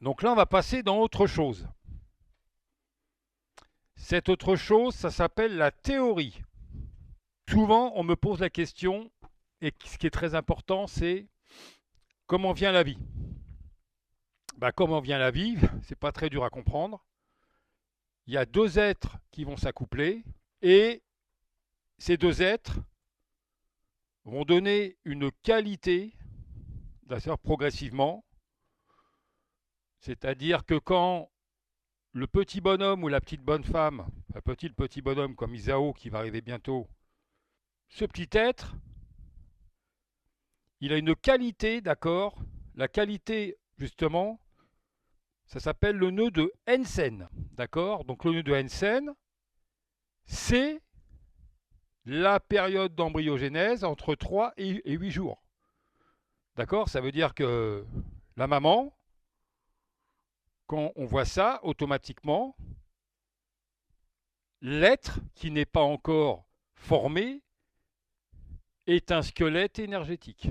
Donc là, on va passer dans autre chose. Cette autre chose, ça s'appelle la théorie. Souvent, on me pose la question, et ce qui est très important, c'est comment vient la vie. Comment vient la vie, c'est pas très dur à comprendre. Il y a deux êtres qui vont s'accoupler, et ces deux êtres vont donner une qualité, d'ailleurs progressivement, c'est-à-dire que quand le petit bonhomme ou la petite bonne femme, le petit bonhomme comme Isao qui va arriver bientôt, ce petit être, il a une qualité, d'accord. La qualité, justement, ça s'appelle le nœud de Hensen, d'accord. Donc le nœud de Hensen, c'est la période d'embryogénèse entre 3 et 8 jours. D'accord. Ça veut dire que la maman, quand on voit ça, automatiquement, l'être qui n'est pas encore formé est un squelette énergétique.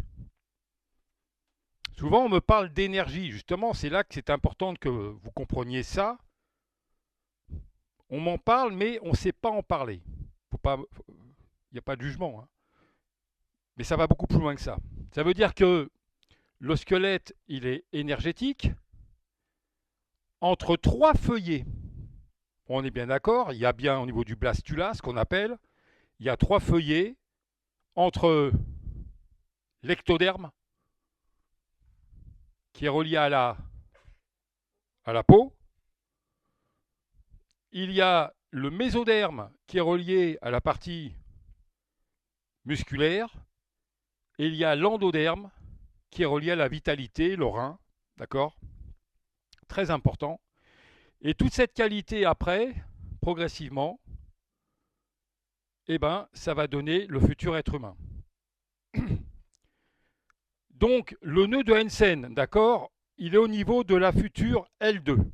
Souvent, on me parle d'énergie. Justement, c'est là que c'est important que vous compreniez ça. On m'en parle, mais on ne sait pas en parler. Il n'y a pas de jugement, hein. Mais ça va beaucoup plus loin que ça. Ça veut dire que le squelette, il est énergétique entre trois feuillets. On est bien d'accord, il y a bien au niveau du blastula, ce qu'on appelle, il y a trois feuillets entre l'ectoderme, qui est relié à la peau. Il y a le mésoderme, qui est relié à la partie musculaire. Et il y a l'endoderme, qui est relié à la vitalité, le rein. D'accord. Très important. Et toute cette qualité après, progressivement, ça va donner le futur être humain. Donc, le nœud de Hensen, d'accord, il est au niveau de la future L2.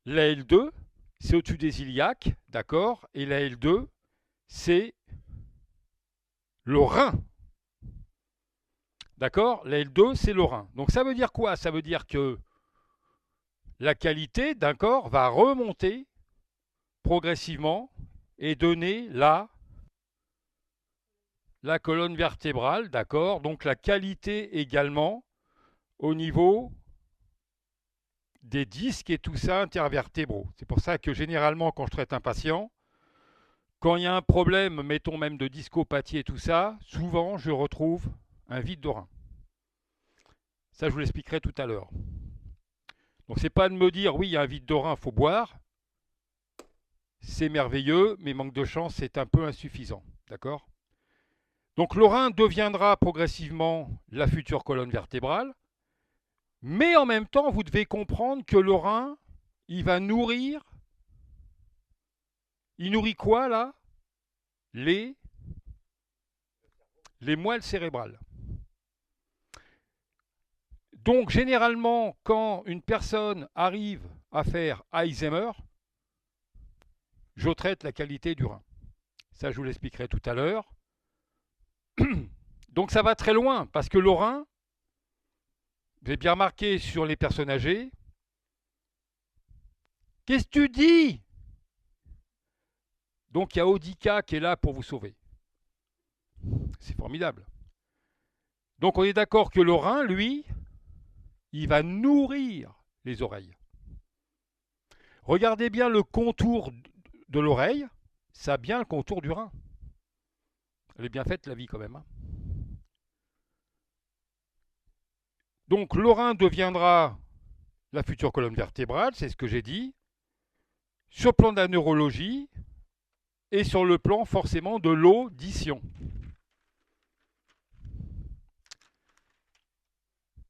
La L2, c'est au-dessus des iliaques, d'accord, et la L2, c'est le rein. D'accord. La L2, c'est le rein. Donc, ça veut dire quoi? Ça veut dire que la qualité d'un corps va remonter progressivement et donner la colonne vertébrale, d'accord. Donc la qualité également au niveau des disques et tout ça intervertébraux. C'est pour ça que généralement quand je traite un patient, quand il y a un problème, mettons même de discopathie et tout ça, souvent je retrouve un vide de rein. Ça je vous l'expliquerai tout à l'heure. Donc c'est pas de me dire oui il y a un vide de rein, il faut boire. C'est merveilleux, mais manque de chance, c'est un peu insuffisant. D'accord. Donc le rein deviendra progressivement la future colonne vertébrale, mais en même temps, vous devez comprendre que le rein, il va nourrir. Il nourrit quoi là? les, les moelles cérébrales. Donc généralement, quand une personne arrive à faire Alzheimer, je traite la qualité du rein. Ça, je vous l'expliquerai tout à l'heure. Donc ça va très loin, parce que le rein, vous avez bien remarqué sur les personnes âgées, qu'est-ce que tu dis? Donc il y a Audica qui est là pour vous sauver. C'est formidable. Donc on est d'accord que le rein, lui, il va nourrir les oreilles. Regardez bien le contour de l'oreille, ça a bien le contour du rein. Elle est bien faite la vie quand même, hein. Donc le rein deviendra la future colonne vertébrale, c'est ce que j'ai dit, sur le plan de la neurologie et sur le plan forcément de l'audition.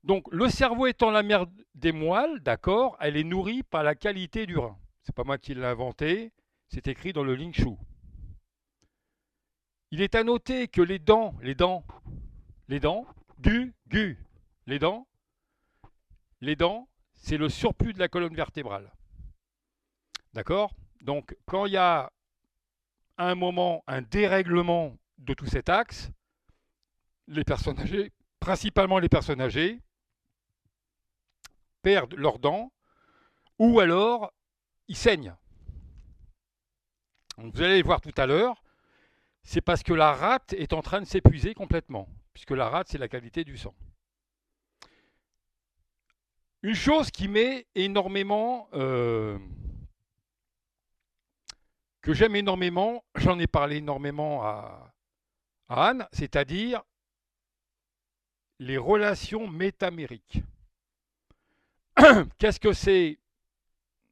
Donc le cerveau étant la mère des moelles, d'accord, elle est nourrie par la qualité du rein. C'est pas moi qui l'ai inventé, c'est écrit dans le Ling Shu. Il est à noter que les dents, les dents, c'est le surplus de la colonne vertébrale. D'accord. Donc quand il y a à un moment un dérèglement de tout cet axe, les personnes âgées, principalement les personnes âgées, perdent leurs dents, ou alors ils saignent. Donc, vous allez le voir tout à l'heure, c'est parce que la rate est en train de s'épuiser complètement, puisque la rate, c'est la qualité du sang. Une chose qui m'est énormément, que j'aime énormément, j'en ai parlé énormément à Anne, c'est-à-dire les relations métamériques. Qu'est-ce que c'est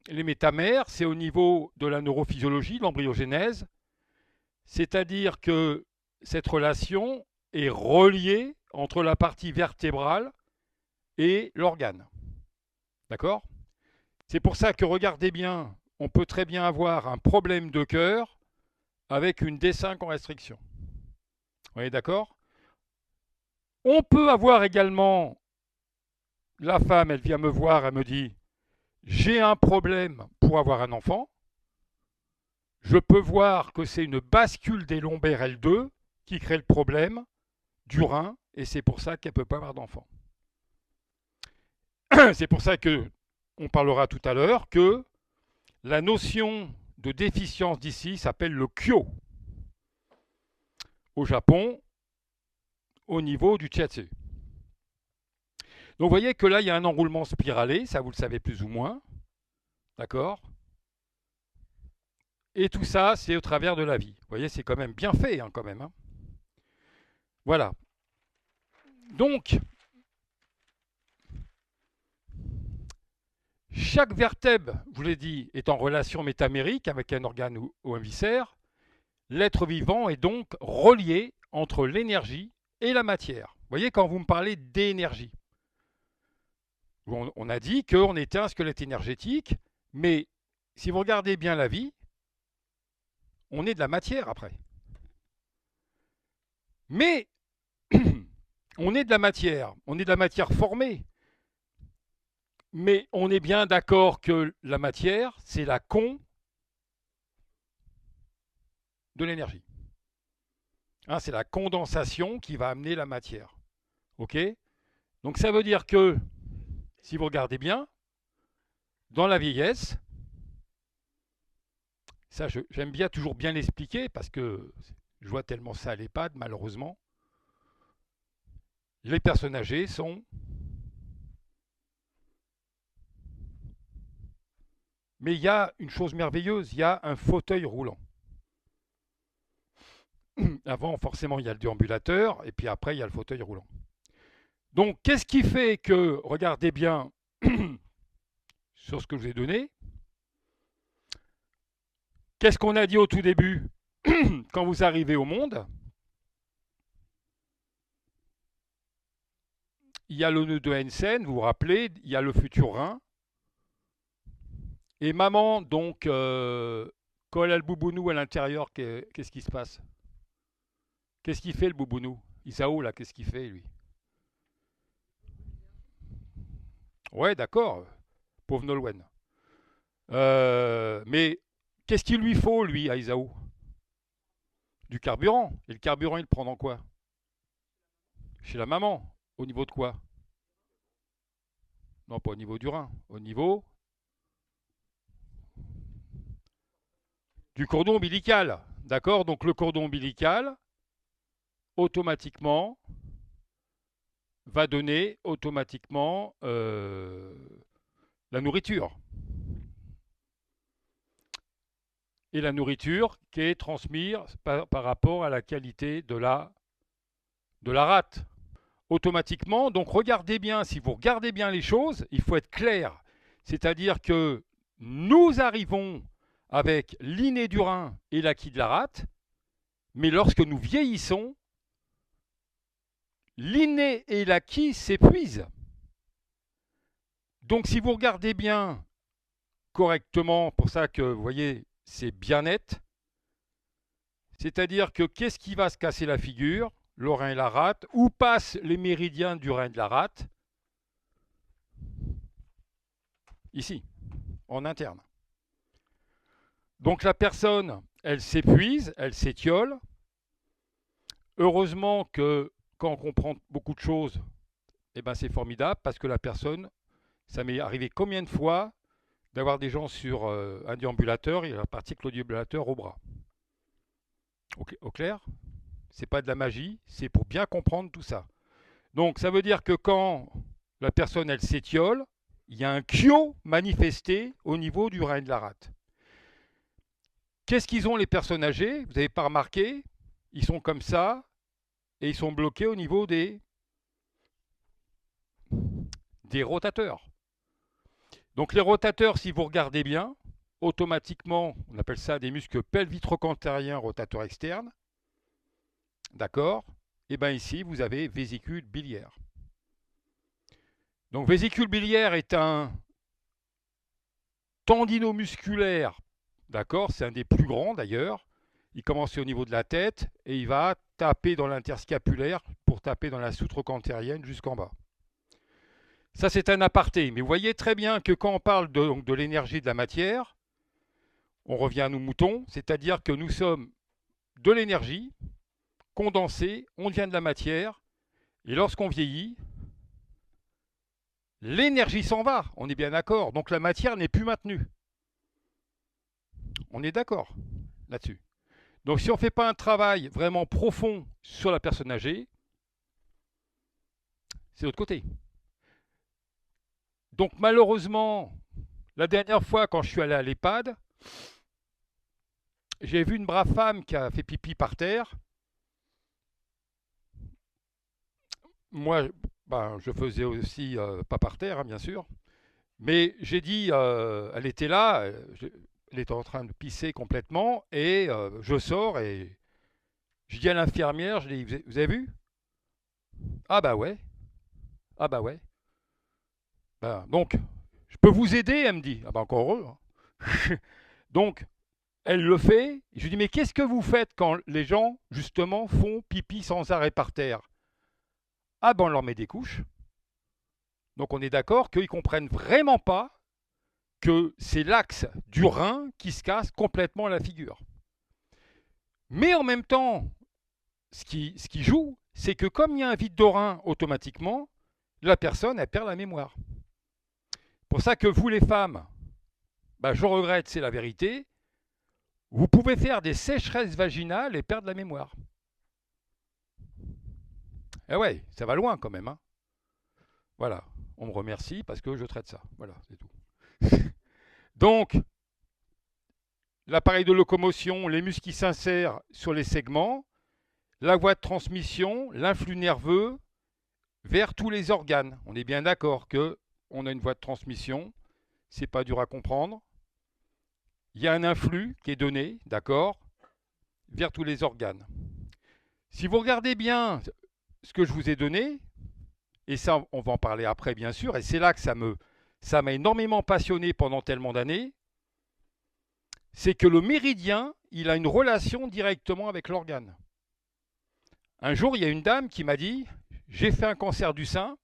les métamères? C'est au niveau de la neurophysiologie, de l'embryogénèse, c'est-à-dire que cette relation est reliée entre la partie vertébrale et l'organe. D'accord? C'est pour ça que, regardez bien, on peut très bien avoir un problème de cœur avec une D5 en restriction. Vous voyez, d'accord? On peut avoir également, la femme, elle vient me voir, elle me dit, j'ai un problème pour avoir un enfant. Je peux voir que c'est une bascule des lombaires L2 qui crée le problème du rein, et c'est pour ça qu'elle ne peut pas avoir d'enfant. C'est pour ça que on parlera tout à l'heure que la notion de déficience d'ici s'appelle le kyo au Japon au niveau du chiatsu. Donc vous voyez que là il y a un enroulement spiralé, ça vous le savez plus ou moins, d'accord? Et tout ça c'est au travers de la vie. Vous voyez, c'est quand même bien fait quand même. Voilà. Donc chaque vertèbre, je vous l'ai dit, est en relation métamérique avec un organe ou un viscère. L'être vivant est donc relié entre l'énergie et la matière. Vous voyez, quand vous me parlez d'énergie, on a dit qu'on était un squelette énergétique, mais si vous regardez bien la vie, on est de la matière après. Mais on est de la matière formée. Mais on est bien d'accord que la matière, c'est la con de l'énergie. C'est la condensation qui va amener la matière. OK? Donc ça veut dire que, si vous regardez bien, dans la vieillesse, ça j'aime bien toujours bien l'expliquer parce que je vois tellement ça à l'EHPAD, malheureusement. Les personnes âgées sont... Mais il y a une chose merveilleuse, il y a un fauteuil roulant. Avant, forcément, il y a le déambulateur, et puis après, il y a le fauteuil roulant. Donc, qu'est-ce qui fait que, regardez bien sur ce que je vous ai donné, qu'est-ce qu'on a dit au tout début? Quand vous arrivez au monde, il y a le nœud de Hansen, vous vous rappelez, il y a le futur rein. Et maman, donc, quand elle a le boubounou à l'intérieur, qu'est-ce qui se passe? Qu'est-ce qu'il fait le boubounou? Isao, là, qu'est-ce qu'il fait, lui? Ouais, d'accord, pauvre Nolwenn. Mais qu'est-ce qu'il lui faut, lui, à Isao? Du carburant. Et le carburant, il le prend dans quoi? Chez la maman. Au niveau de quoi? Non, pas au niveau du rein. Au niveau du cordon ombilical. D'accord? Donc le cordon ombilical, automatiquement, va donner automatiquement la nourriture. Et la nourriture qui est transmise par rapport à la qualité de la rate. Automatiquement, donc regardez bien, si vous regardez bien les choses, il faut être clair. C'est-à-dire que nous arrivons avec l'inné du rein et l'acquis de la rate, mais lorsque nous vieillissons, l'inné et l'acquis s'épuisent. Donc si vous regardez bien correctement, pour ça que vous voyez, c'est bien net, c'est-à-dire que qu'est-ce qui va se casser la figure? Le rein et la rate. Où passent les méridiens du rein et de la rate? Ici, en interne. Donc la personne, elle s'épuise, elle s'étiole. Heureusement que quand on comprend beaucoup de choses, eh ben c'est formidable parce que la personne Ça m'est arrivé combien de fois d'avoir des gens sur un déambulateur et repartir avec le déambulateur au bras. Au clair? C'est pas de la magie, c'est pour bien comprendre tout ça. Donc ça veut dire que quand la personne elle s'étiole, il y a un KIO manifesté au niveau du rein et de la rate. Qu'est-ce qu'ils ont les personnes âgées? Vous n'avez pas remarqué? Ils sont comme ça et ils sont bloqués au niveau des rotateurs. Donc les rotateurs, si vous regardez bien, automatiquement, on appelle ça des muscles pelvitrocantériens rotateurs externes. D'accord? Et bien ici, vous avez vésicule biliaire. Donc vésicule biliaire est un tendinomusculaire, d'accord? C'est un des plus grands d'ailleurs. Il commence au niveau de la tête et il va taper dans l'interscapulaire pour taper dans la sous-trocantérienne jusqu'en bas. Ça, c'est un aparté. Mais vous voyez très bien que quand on parle de l'énergie de la matière, on revient à nos moutons, c'est-à-dire que nous sommes de l'énergie condensée, on devient de la matière, et lorsqu'on vieillit, l'énergie s'en va, on est bien d'accord. Donc la matière n'est plus maintenue. On est d'accord là-dessus. Donc si on ne fait pas un travail vraiment profond sur la personne âgée, c'est de l'autre côté. Donc malheureusement, la dernière fois quand je suis allé à l'EHPAD, j'ai vu une brave femme qui a fait pipi par terre. Moi, je faisais aussi pas par terre, hein, bien sûr. Mais j'ai dit, elle était là, elle était en train de pisser complètement, et je sors et je dis à l'infirmière, je dis, vous avez vu? Ah bah ouais, ah bah ouais. Donc, je peux vous aider, elle me dit. Ah bah encore heureux. Hein. Donc, elle le fait. Je lui dis, mais qu'est-ce que vous faites quand les gens, justement, font pipi sans arrêt par terre? Ah ben on leur met des couches. Donc on est d'accord qu'ils ne comprennent vraiment pas que c'est l'axe du rein qui se casse complètement la figure. Mais en même temps, ce qui joue, c'est que comme il y a un vide de rein automatiquement, la personne, elle perd la mémoire. Pour ça que vous, les femmes, je regrette, c'est la vérité, vous pouvez faire des sécheresses vaginales et perdre la mémoire. Eh ouais, ça va loin quand même. Hein. Voilà, on me remercie parce que je traite ça. Voilà, c'est tout. Donc, l'appareil de locomotion, les muscles qui s'insèrent sur les segments, la voie de transmission, l'influx nerveux vers tous les organes. On est bien d'accord qu'on a une voie de transmission, c'est pas dur à comprendre. Il y a un influx qui est donné, d'accord, vers tous les organes. Si vous regardez bien ce que je vous ai donné, et ça on va en parler après bien sûr, et c'est là que ça m'a énormément passionné pendant tellement d'années, c'est que le méridien, il a une relation directement avec l'organe. Un jour, il y a une dame qui m'a dit, j'ai fait un cancer du sein,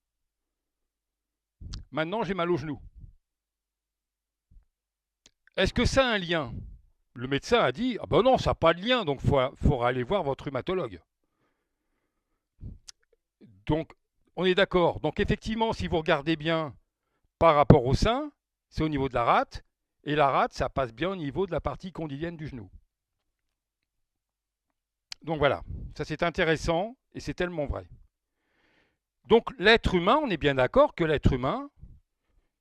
maintenant j'ai mal au genou. Est-ce que ça a un lien? Le médecin a dit, ah ben non, ça n'a pas de lien, donc il faudra aller voir votre rhumatologue. Donc, on est d'accord. Donc, effectivement, si vous regardez bien par rapport au sein, c'est au niveau de la rate, et la rate, ça passe bien au niveau de la partie condylienne du genou. Donc voilà, ça c'est intéressant, et c'est tellement vrai. Donc, l'être humain, on est bien d'accord que l'être humain,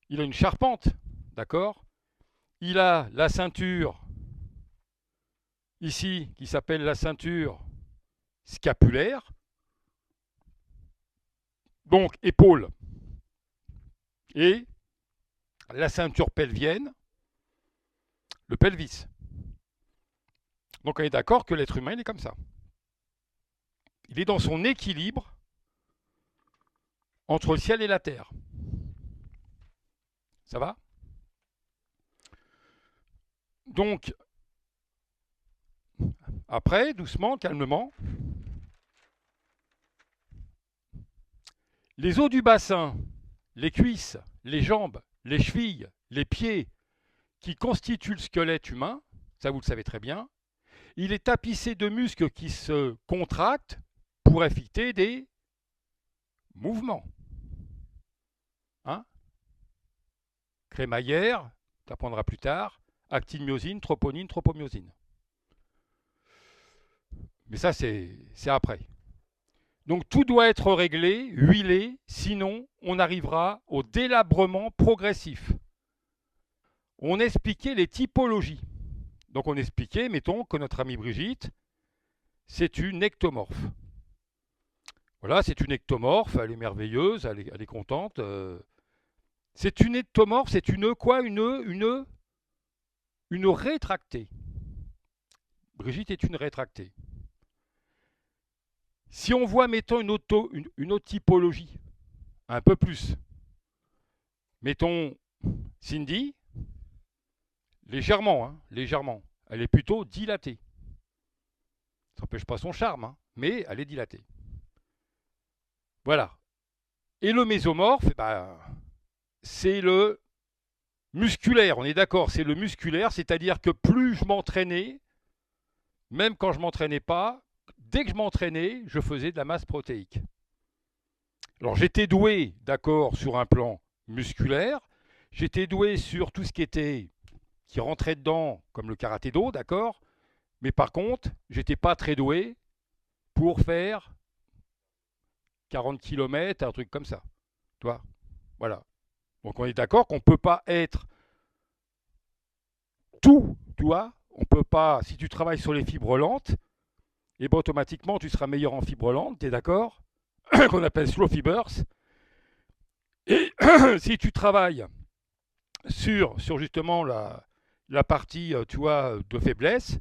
il a une charpente, d'accord? Il a la ceinture ici qui s'appelle la ceinture scapulaire, donc épaule, et la ceinture pelvienne, le pelvis. Donc on est d'accord que l'être humain il est comme ça. Il est dans son équilibre entre le ciel et la terre. Ça va? Donc, après, doucement, calmement, les os du bassin, les cuisses, les jambes, les chevilles, les pieds, qui constituent le squelette humain, ça vous le savez très bien, il est tapissé de muscles qui se contractent pour effectuer des mouvements. Hein? crémaillère, tu apprendras plus tard, actine-myosine, troponine, tropomyosine. Mais ça, c'est après. Donc tout doit être réglé, huilé, sinon on arrivera au délabrement progressif. On expliquait les typologies. Donc on expliquait, mettons, que notre amie Brigitte, c'est une ectomorphe. Voilà, c'est une ectomorphe, elle est merveilleuse, elle est contente. C'est une ectomorphe, c'est une quoi? Une rétractée. Brigitte est une rétractée. Si on voit, mettons, une autre typologie, un peu plus, mettons Cindy, légèrement, hein, légèrement, elle est plutôt dilatée. Ça n'empêche pas son charme, hein, mais elle est dilatée. Voilà. Et le mésomorphe, bah, c'est le musculaire, on est d'accord, c'est le musculaire, c'est-à-dire que plus je m'entraînais, même quand je ne m'entraînais pas, dès que je m'entraînais, je faisais de la masse protéique. Alors j'étais doué, d'accord, sur un plan musculaire, j'étais doué sur tout ce qui rentrait dedans, comme le karaté-do, d'accord, mais par contre, j'étais pas très doué pour faire 40 km, un truc comme ça. Tu vois, voilà. Donc on est d'accord qu'on ne peut pas être tout, tu vois. On peut pas, si tu travailles sur les fibres lentes, et ben automatiquement tu seras meilleur en fibres lentes, tu es d'accord? Qu'on appelle slow fibers. Et si tu travailles sur justement la partie, tu vois, de faiblesse,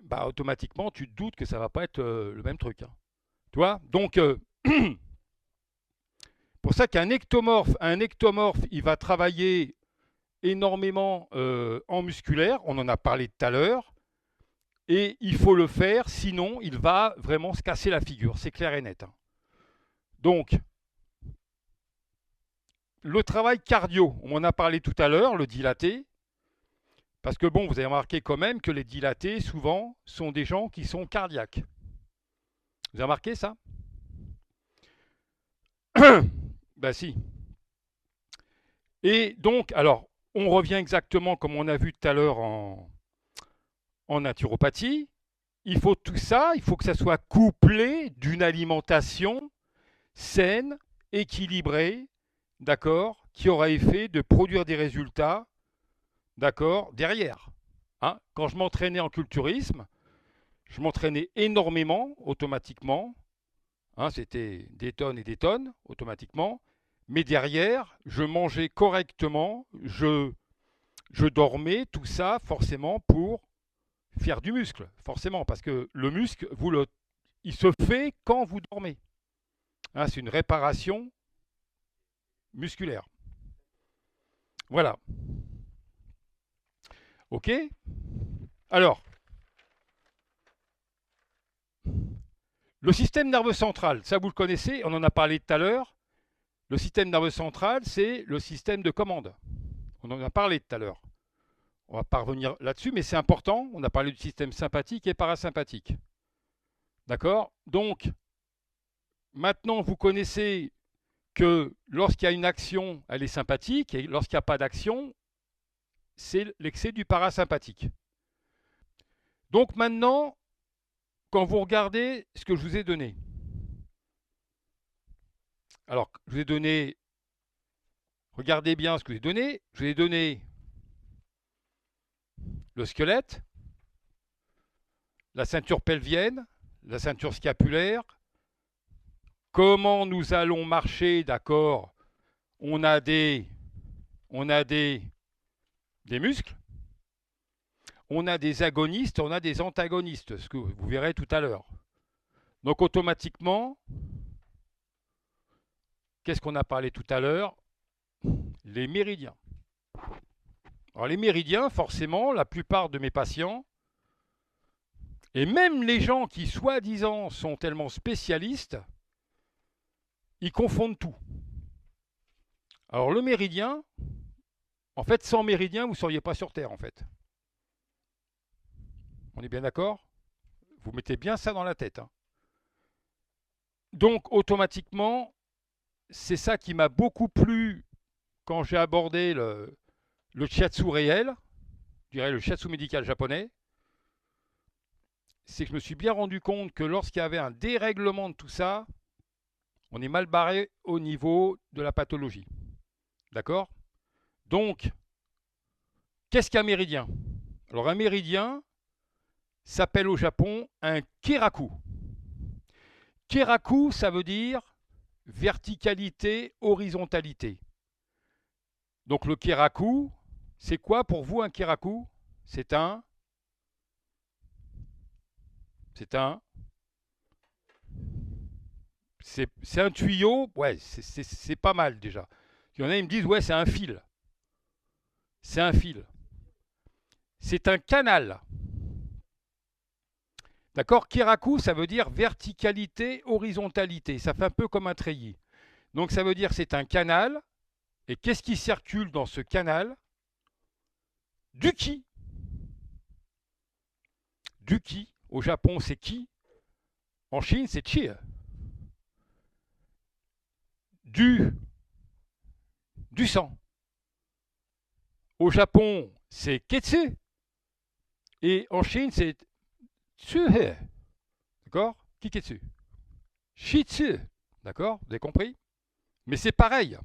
bah automatiquement tu te doutes que ça va pas être le même truc. Hein. Tu vois? Donc pour ça qu'un ectomorphe, il va travailler énormément en musculaire, on en a parlé tout à l'heure, et il faut le faire, sinon il va vraiment se casser la figure, c'est clair et net. Hein. Donc, le travail cardio, on en a parlé tout à l'heure, le dilaté, parce que bon, vous avez remarqué quand même que les dilatés, souvent, sont des gens qui sont cardiaques. Vous avez remarqué ça? Ben si. Et donc, alors, on revient exactement comme on a vu tout à l'heure en naturopathie. Il faut tout ça, il faut que ça soit couplé d'une alimentation saine, équilibrée, d'accord, qui aura effet de produire des résultats, d'accord, derrière. Hein. Quand je m'entraînais en culturisme, je m'entraînais énormément, automatiquement. Hein, c'était des tonnes et des tonnes, automatiquement. Mais derrière, je mangeais correctement, je dormais, tout ça, forcément, pour faire du muscle, forcément, parce que le muscle, il se fait quand vous dormez. Hein, c'est une réparation musculaire. Voilà. OK? Alors, le système nerveux central, ça vous le connaissez, on en a parlé tout à l'heure. Le système nerveux central, c'est le système de commande. On en a parlé tout à l'heure. On va pas revenir là-dessus, mais c'est important. On a parlé du système sympathique et parasympathique. D'accord? Donc, maintenant, vous connaissez que lorsqu'il y a une action, elle est sympathique, et lorsqu'il n'y a pas d'action, c'est l'excès du parasympathique. Donc maintenant, quand vous regardez ce que je vous ai donné, alors je vous ai donné, regardez bien ce que je vous ai donné, je vous ai donné le squelette, la ceinture pelvienne, la ceinture scapulaire, comment nous allons marcher, d'accord, on a des muscles, on a des agonistes, on a des antagonistes, ce que vous verrez tout à l'heure. Donc automatiquement, qu'est-ce qu'on a parlé tout à l'heure? Les méridiens. Alors les méridiens, forcément, la plupart de mes patients, et même les gens qui soi-disant sont tellement spécialistes, ils confondent tout. Alors le méridien, en fait, sans méridien, vous ne seriez pas sur Terre, en fait. On est bien d'accord? Vous mettez bien ça dans la tête. Hein. Donc automatiquement, c'est ça qui m'a beaucoup plu quand j'ai abordé le shiatsu réel, je dirais le shiatsu médical japonais, c'est que je me suis bien rendu compte que lorsqu'il y avait un dérèglement de tout ça, on est mal barré au niveau de la pathologie. D'accord? Donc, qu'est-ce qu'un méridien? Alors, un méridien s'appelle au Japon un kiraku. Kiraku, ça veut dire verticalité, horizontalité. Donc, le kiraku, c'est quoi pour vous un kiraku? C'est un c'est un tuyau, ouais, c'est pas mal déjà. Il y en a, ils me disent, ouais, c'est un fil. C'est un fil. C'est un canal. D'accord? Kiraku, ça veut dire verticalité, horizontalité. Ça fait un peu comme un treillis. Donc ça veut dire que c'est un canal. Et qu'est-ce qui circule dans ce canal? Du ki. Du ki. Au Japon, c'est ki. En Chine, c'est chi. Du sang. Au Japon, c'est ketsu. Et en Chine, c'est tsuhe. D'accord? Kiketsu. Shitsu. D'accord? Vous avez compris? Mais c'est pareil.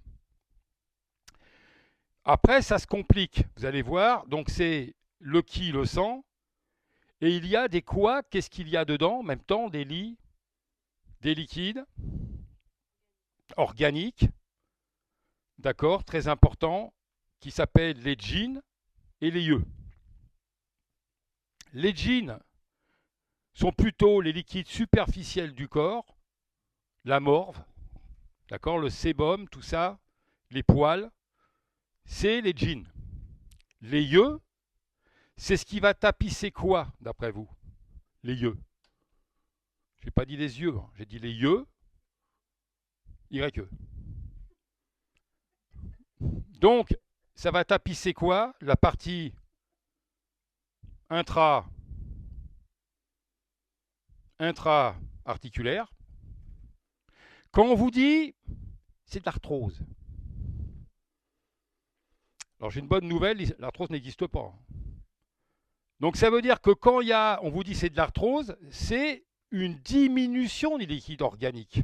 Après, ça se complique. Vous allez voir. Donc, c'est le ki, le sang. Et il y a des quoi? Qu'est-ce qu'il y a dedans? En même temps, des liquides organiques. D'accord? Très important. Qui s'appellent les jin et les yeux. Les jin sont plutôt les liquides superficiels du corps. La morve. D'accord? Le sébum, tout ça. Les poils. C'est les jin. Les yeux, c'est ce qui va tapisser quoi, d'après vous? Les yeux. Je n'ai pas dit les yeux, hein. J'ai dit les yeux, Y-E. Donc, ça va tapisser quoi? La partie intra-articulaire. Quand on vous dit, c'est de l'arthrose. Alors j'ai une bonne nouvelle, l'arthrose n'existe pas. Donc ça veut dire que quand on vous dit c'est de l'arthrose, c'est une diminution des liquides organiques,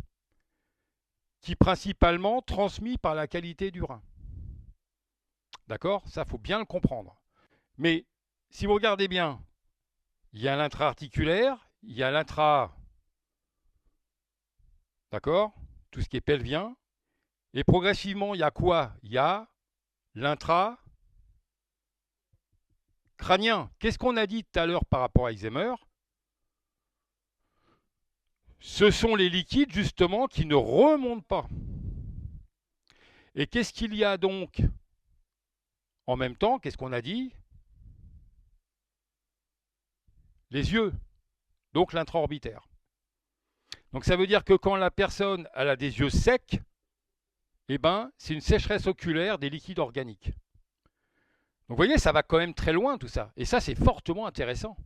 qui est principalement transmis par la qualité du rein. D'accord? Ça, il faut bien le comprendre. Mais si vous regardez bien, il y a l'intra-articulaire, il y a l'intra, d'accord? Tout ce qui est pelvien. Et progressivement, il y a quoi? Il y a l'intra-crânien. Qu'est-ce qu'on a dit tout à l'heure par rapport à Alzheimer? Ce sont les liquides, justement, qui ne remontent pas. Et qu'est-ce qu'il y a donc en même temps? Qu'est-ce qu'on a dit? Les yeux, donc l'intraorbitaire. Donc ça veut dire que quand la personne elle a des yeux secs, eh ben, c'est une sécheresse oculaire des liquides organiques. Donc vous voyez, ça va quand même très loin tout ça. Et ça, c'est fortement intéressant.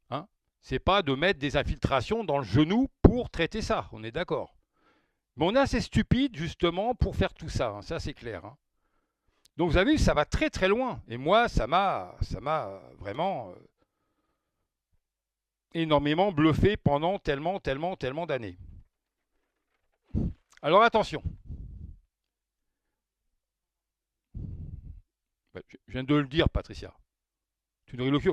Hein? C'est pas de mettre des infiltrations dans le genou pour traiter ça, on est d'accord. Mais on est assez stupide justement pour faire tout ça, hein. Ça c'est clair. Hein. Donc vous avez vu, ça va très très loin. Et moi, ça m'a vraiment énormément bluffé pendant tellement d'années. Alors attention. Je viens de le dire, Patricia. Tu ne ris.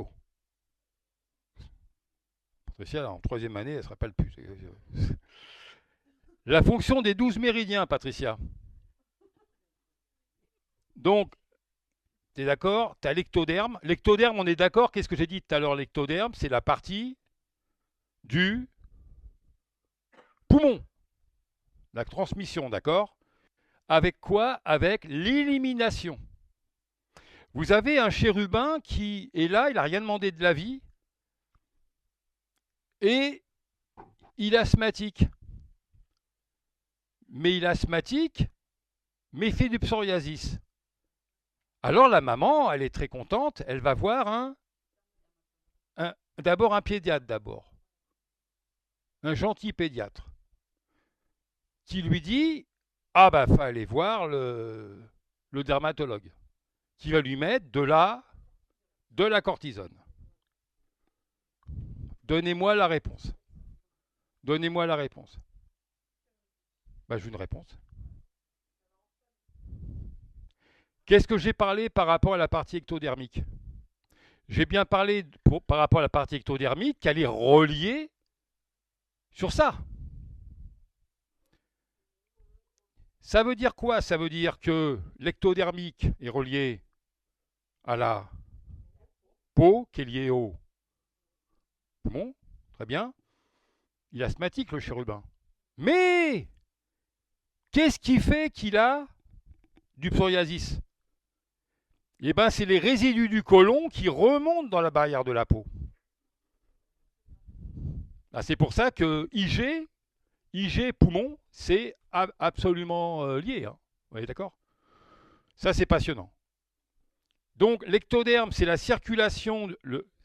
Patricia, en troisième année, elle ne se rappelle plus. La fonction des 12 méridiens, Patricia. Donc, tu es d'accord? Tu as l'ectoderme. L'ectoderme, on est d'accord? Qu'est-ce que j'ai dit tout à l'heure? L'ectoderme, c'est la partie du poumon. La transmission, d'accord? Avec quoi? Avec l'élimination. Vous avez un chérubin qui est là, il n'a rien demandé de la vie, et il est asthmatique. Mais il est asthmatique, mais il fait du psoriasis. Alors la maman, elle est très contente, elle va voir d'abord un pédiatre d'abord, un gentil pédiatre, qui lui dit, ah bah fallait voir le dermatologue, qui va lui mettre de la cortisone. Donnez-moi la réponse. Donnez-moi la réponse. Ben, je veux une réponse. Qu'est-ce que j'ai parlé par rapport à la partie ectodermique? J'ai bien parlé par rapport à la partie ectodermique qu'elle est reliée sur ça. Ça veut dire quoi? Ça veut dire que l'ectodermique est relié à la peau qui est liée au poumon. Très bien. Il est asthmatique, le chérubin. Mais qu'est-ce qui fait qu'il a du psoriasis? Eh bien, c'est les résidus du côlon qui remontent dans la barrière de la peau. Ah, c'est pour ça que IG poumon, c'est absolument lié. Hein. Vous voyez, d'accord? Ça, c'est passionnant. Donc, l'ectoderme, c'est la circulation,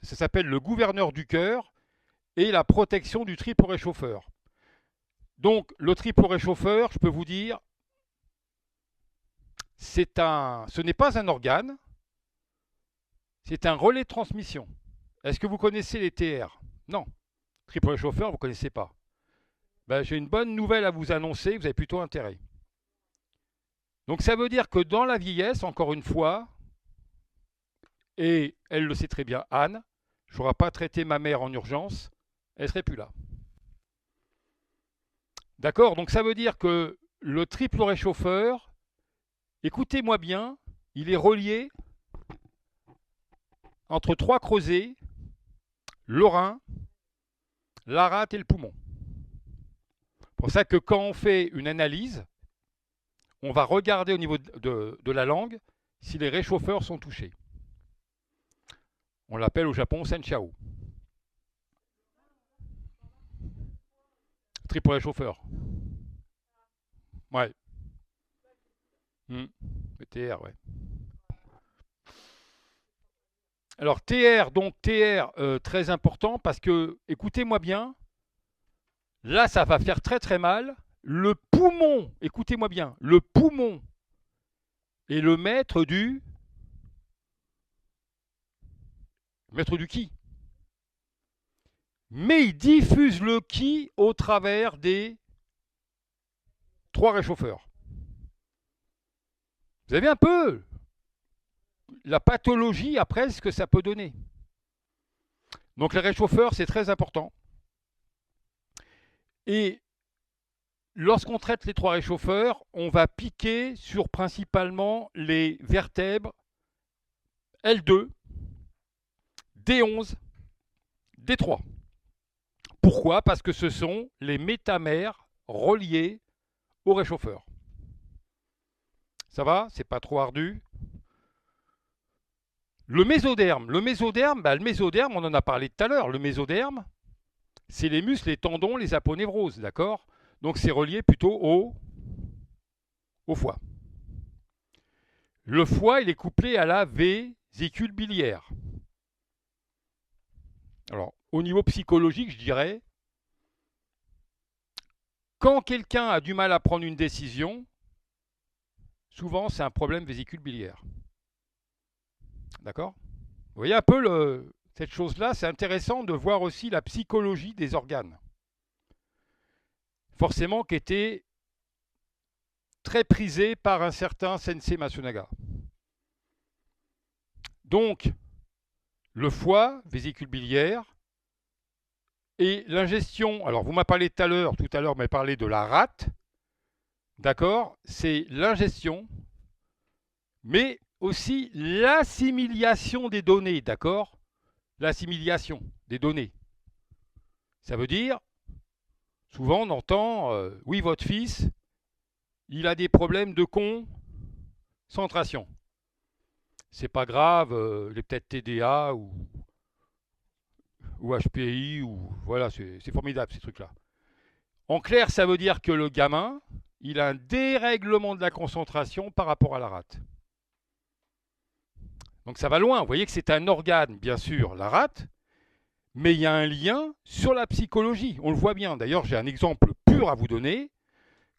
ça s'appelle le gouverneur du cœur, et la protection du triple réchauffeur. Donc, le triple réchauffeur, je peux vous dire, ce n'est pas un organe, c'est un relais de transmission. Est-ce que vous connaissez les TR? Non. Triple réchauffeur, vous ne connaissez pas. Ben, j'ai une bonne nouvelle à vous annoncer, vous avez plutôt intérêt. Donc ça veut dire que dans la vieillesse, encore une fois, et elle le sait très bien, Anne, je n'aurai pas traité ma mère en urgence, elle ne serait plus là. D'accord? Donc ça veut dire que le triple réchauffeur, écoutez-moi bien, il est relié entre trois creusets, le rein, la rate et le poumon. C'est pour ça que quand on fait une analyse, on va regarder au niveau de la langue si les réchauffeurs sont touchés. On l'appelle au Japon senchao. Triple réchauffeur. Ouais. Le TR, ouais. Alors TR, donc TR, très important parce que, écoutez-moi bien, là ça va faire très très mal. Le poumon, écoutez-moi bien, le poumon est le maître du ki. Mais il diffuse le ki au travers des trois réchauffeurs. Vous avez un peu la pathologie après ce que ça peut donner. Donc les réchauffeurs, c'est très important. Et lorsqu'on traite les trois réchauffeurs, on va piquer sur principalement les vertèbres L2, D11, D3. Pourquoi? Parce que ce sont les métamères reliés au réchauffeur. Ça va? C'est pas trop ardu? Le mésoderme, on en a parlé tout à l'heure. Le mésoderme, c'est les muscles, les tendons, les aponevroses, d'accord? Donc c'est relié plutôt au foie. Le foie, il est couplé à la vésicule biliaire. Alors, au niveau psychologique, je dirais, quand quelqu'un a du mal à prendre une décision, souvent c'est un problème vésicule biliaire. D'accord? Vous voyez un peu cette chose-là, c'est intéressant de voir aussi la psychologie des organes. Forcément qui était très prisé par un certain Sensei Matsunaga. Donc, le foie, vésicule biliaire, et l'ingestion, alors vous m'avez parlé tout à l'heure, vous m'avez parlé de la rate, d'accord? C'est l'ingestion, mais aussi l'assimilation des données, d'accord? L'assimilation des données. Ça veut dire, souvent on entend, oui, votre fils, il a des problèmes de concentration. C'est pas grave, il est peut-être TDA ou HPI, ou voilà, c'est formidable ces trucs-là. En clair, ça veut dire que le gamin, il a un dérèglement de la concentration par rapport à la rate. Donc ça va loin, vous voyez que c'est un organe, bien sûr, la rate, mais il y a un lien sur la psychologie, on le voit bien. D'ailleurs, j'ai un exemple pur à vous donner.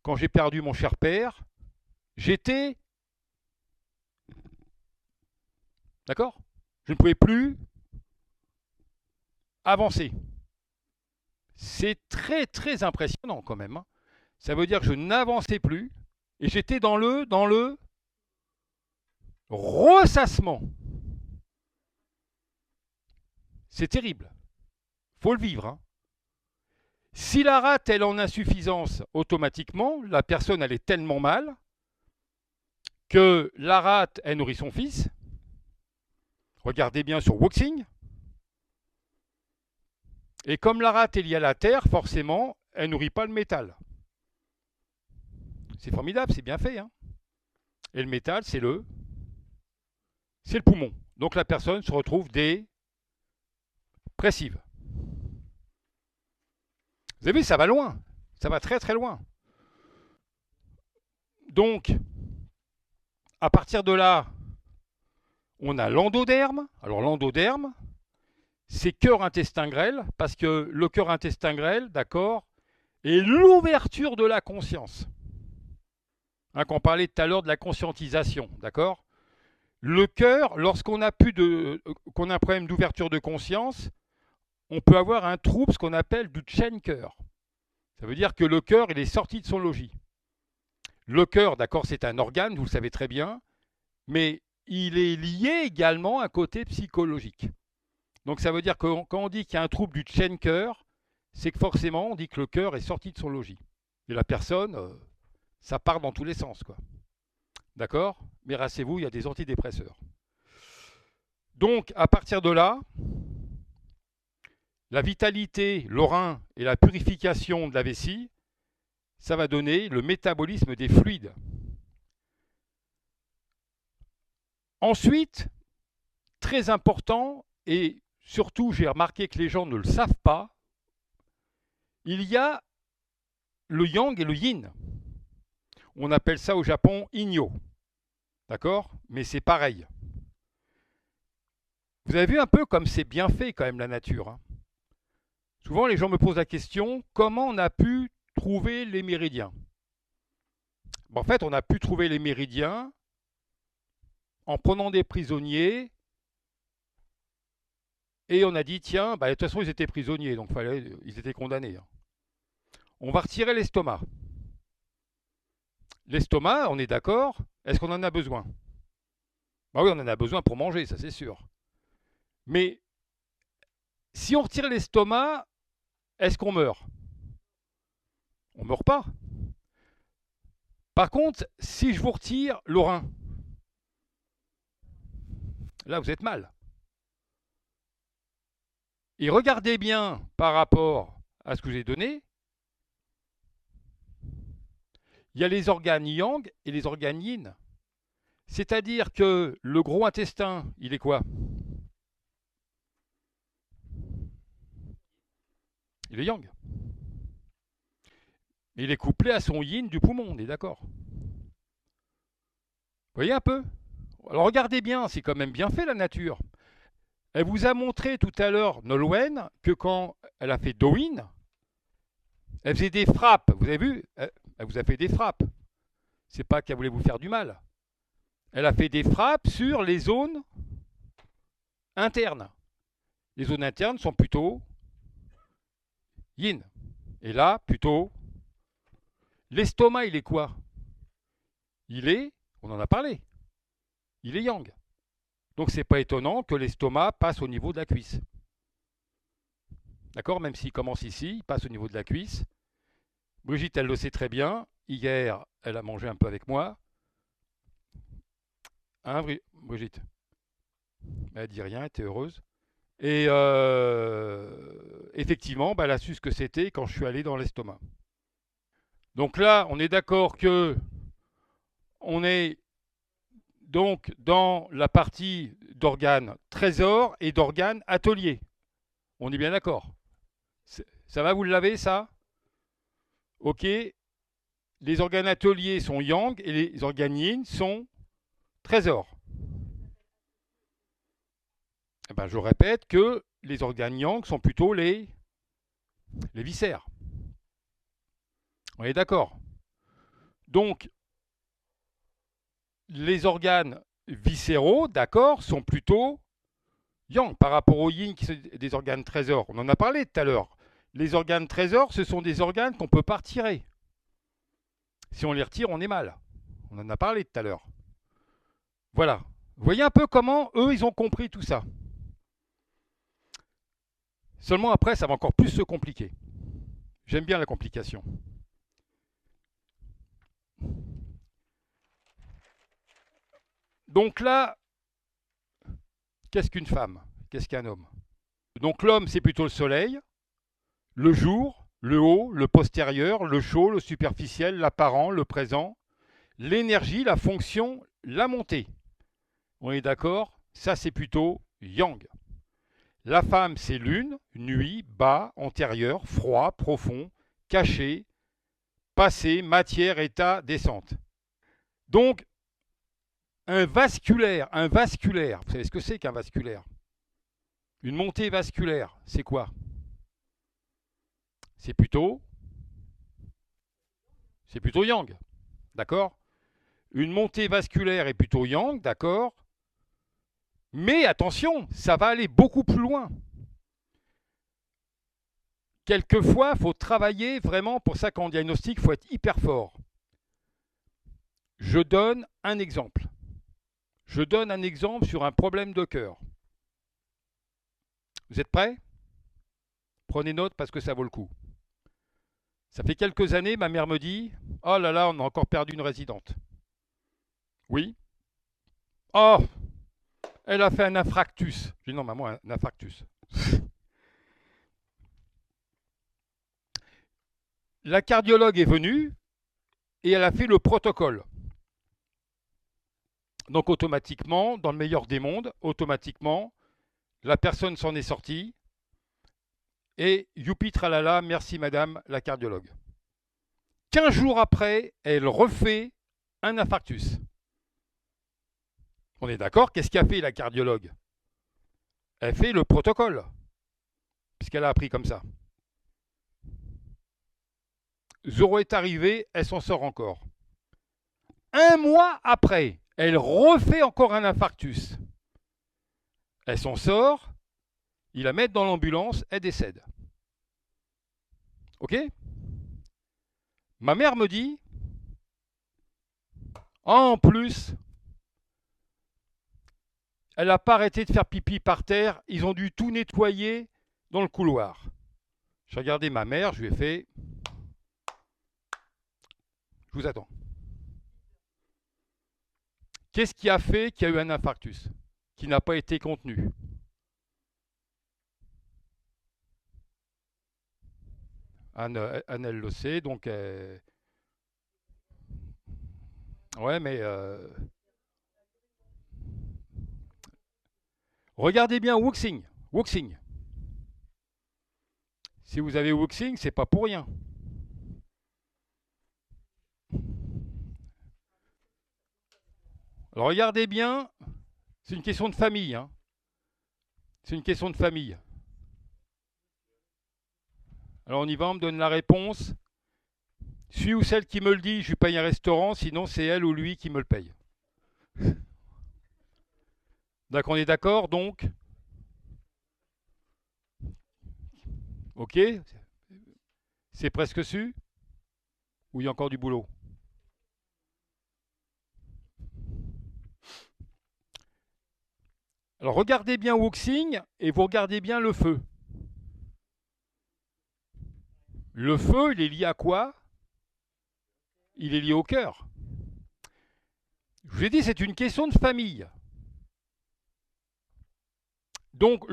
Quand j'ai perdu mon cher père, j'étais D'accord? Je ne pouvais plus avancer. C'est très très impressionnant quand même, hein. Ça veut dire que je n'avançais plus et j'étais dans le ressassement. C'est terrible. Faut le vivre, hein. Si la rate elle est en insuffisance, automatiquement, la personne elle est tellement mal que la rate elle nourrit son fils. Regardez bien sur Woxing. Et comme la rate est liée à la terre, forcément, elle nourrit pas le métal. C'est formidable, c'est bien fait, hein. Et le métal, c'est le poumon. Donc la personne se retrouve dépressive. Vous avez vu, ça va loin. Ça va très très loin. Donc, à partir de là, on a l'endoderme. Alors l'endoderme, c'est cœur intestin grêle, parce que le cœur intestin grêle, d'accord, est l'ouverture de la conscience. Hein, quand on parlait tout à l'heure de la conscientisation, d'accord. Le cœur, lorsqu'on a qu'on a un problème d'ouverture de conscience, on peut avoir un trouble, ce qu'on appelle du chain-cœur. Ça veut dire que le cœur, il est sorti de son logis. Le cœur, d'accord, c'est un organe, vous le savez très bien, mais il est lié également à un côté psychologique. Donc ça veut dire que quand on dit qu'il y a un trouble du chain-cœur, c'est que forcément, on dit que le cœur est sorti de son logis. Et la personne, ça part dans tous les sens, quoi. D'accord? Mais rassez-vous, il y a des antidépresseurs. Donc, à partir de là, la vitalité, l'orin et la purification de la vessie, ça va donner le métabolisme des fluides. Ensuite, très important, et surtout j'ai remarqué que les gens ne le savent pas, il y a le yang et le yin. On appelle ça au Japon inyo. D'accord? Mais c'est pareil. Vous avez vu un peu comme c'est bien fait quand même la nature, hein. Souvent les gens me posent la question, comment on a pu trouver les méridiens? En fait, on a pu trouver les méridiens en prenant des prisonniers et on a dit, tiens, bah, de toute façon ils étaient prisonniers, donc ils étaient condamnés, hein. On va retirer l'estomac. L'estomac, on est d'accord, est-ce qu'on en a besoin? Bah oui, on en a besoin pour manger, ça c'est sûr. Mais si on retire l'estomac, est-ce qu'on meurt? On ne meurt pas. Par contre, si je vous retire le rein, là vous êtes mal. Et regardez bien par rapport à ce que j'ai donné, il y a les organes yang et les organes yin. C'est-à-dire que le gros intestin, il est quoi? Il est yang. Il est couplé à son yin du poumon, on est d'accord. Vous voyez un peu? Alors regardez bien, c'est quand même bien fait la nature. Elle vous a montré tout à l'heure, Nolwenn, que quand elle a fait Dowin, elle faisait des frappes. Vous avez vu? Elle vous a fait des frappes. C'est pas qu'elle voulait vous faire du mal. Elle a fait des frappes sur les zones internes. Les zones internes sont plutôt yin. Et là, plutôt, l'estomac, il est quoi? On en a parlé, il est yang. Donc c'est pas étonnant que l'estomac passe au niveau de la cuisse. D'accord? Même s'il commence ici, il passe au niveau de la cuisse. Brigitte, elle le sait très bien. Hier, elle a mangé un peu avec moi. Hein, Brigitte? Elle dit rien, elle était heureuse. Et effectivement, bah, elle a su ce que c'était quand je suis allé dans l'estomac. Donc là, on est d'accord que on est donc dans la partie d'organes trésor et d'organes atelier. On est bien d'accord? Ça va, vous l'avez ça? Ok. Les organes ateliers sont yang et les organes yin sont trésor. Eh ben, je répète que les organes yang sont plutôt les viscères. On est d'accord? Donc, les organes viscéraux, d'accord, sont plutôt yang par rapport au yin qui sont des organes trésors. On en a parlé tout à l'heure. Les organes trésors, ce sont des organes qu'on ne peut pas retirer. Si on les retire, on est mal. On en a parlé tout à l'heure. Voilà. Vous voyez un peu comment eux, ils ont compris tout ça. Seulement après, ça va encore plus se compliquer. J'aime bien la complication. Donc là, qu'est-ce qu'une femme? Qu'est-ce qu'un homme? Donc l'homme, c'est plutôt le soleil, le jour, le haut, le postérieur, le chaud, le superficiel, l'apparent, le présent, l'énergie, la fonction, la montée. On est d'accord? Ça, c'est plutôt yang. La femme, c'est lune, nuit, bas, antérieur, froid, profond, caché, passé, matière, état, descente. Donc, un vasculaire, vous savez ce que c'est qu'un vasculaire? Une montée vasculaire, c'est quoi? C'est plutôt yang, d'accord? Une montée vasculaire est plutôt yang, d'accord? Mais attention, ça va aller beaucoup plus loin. Quelquefois, il faut travailler vraiment, pour ça qu'en diagnostic, il faut être hyper fort. Je donne un exemple. Je donne un exemple sur un problème de cœur. Vous êtes prêts? Prenez note parce que ça vaut le coup. Ça fait quelques années, ma mère me dit « Oh là là, on a encore perdu une résidente. » Oui. Oh, elle a fait un infarctus. J'ai dit « Non, maman, un infarctus. » La cardiologue est venue et elle a fait le protocole. Donc automatiquement, dans le meilleur des mondes, automatiquement, la personne s'en est sortie. Et youpi tralala, merci madame la cardiologue. 15 jours après, elle refait un infarctus. On est d'accord? Qu'est-ce qu'a fait la cardiologue? Elle fait le protocole, puisqu'elle a appris comme ça. Zoro est arrivé, elle s'en sort encore. Un mois après, elle refait encore un infarctus. Elle s'en sort, ils la mettent dans l'ambulance, elle décède. Ok? Ma mère me dit, en plus, elle n'a pas arrêté de faire pipi par terre, ils ont dû tout nettoyer dans le couloir. J'ai regardé ma mère, je lui ai fait, je vous attends. Qu'est-ce qui a fait qu'il y a eu un infarctus qui n'a pas été contenu? Anne, elle le sait, donc... ouais, mais... regardez bien Wuxing. Wuxing. Si vous avez Wuxing, c'est pas pour rien. Alors regardez bien, c'est une question de famille. Hein. C'est une question de famille. Alors on y va, on me donne la réponse. Celui ou celle qui me le dit, je lui paye un restaurant, sinon c'est elle ou lui qui me le paye. Donc on est d'accord, donc? Ok? C'est presque su? Ou il y a encore du boulot? Alors regardez bien Wuxing et vous regardez bien le feu. Le feu, il est lié à quoi? Il est lié au cœur. Je vous ai dit, c'est une question de famille. Donc,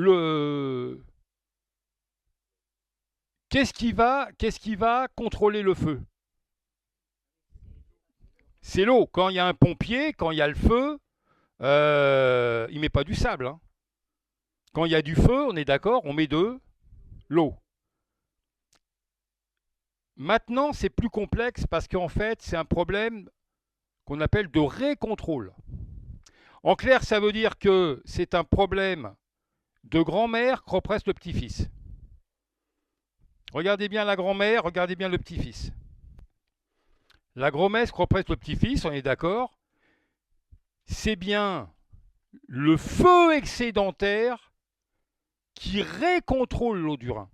qu'est-ce qui va contrôler le feu? C'est l'eau. Quand il y a un pompier, quand il y a le feu, il ne met pas du sable. Hein. Quand il y a du feu, on est d'accord, on met de l'eau. Maintenant, c'est plus complexe parce qu'en fait, c'est un problème qu'on appelle de récontrôle. En clair, ça veut dire que c'est un problème de grand-mère qu'oppresse le petit-fils. Regardez bien la grand-mère, regardez bien le petit-fils. La grand-mère qu'oppresse le petit-fils, on est d'accord. c'est bien le feu excédentaire qui récontrôle l'eau du rein.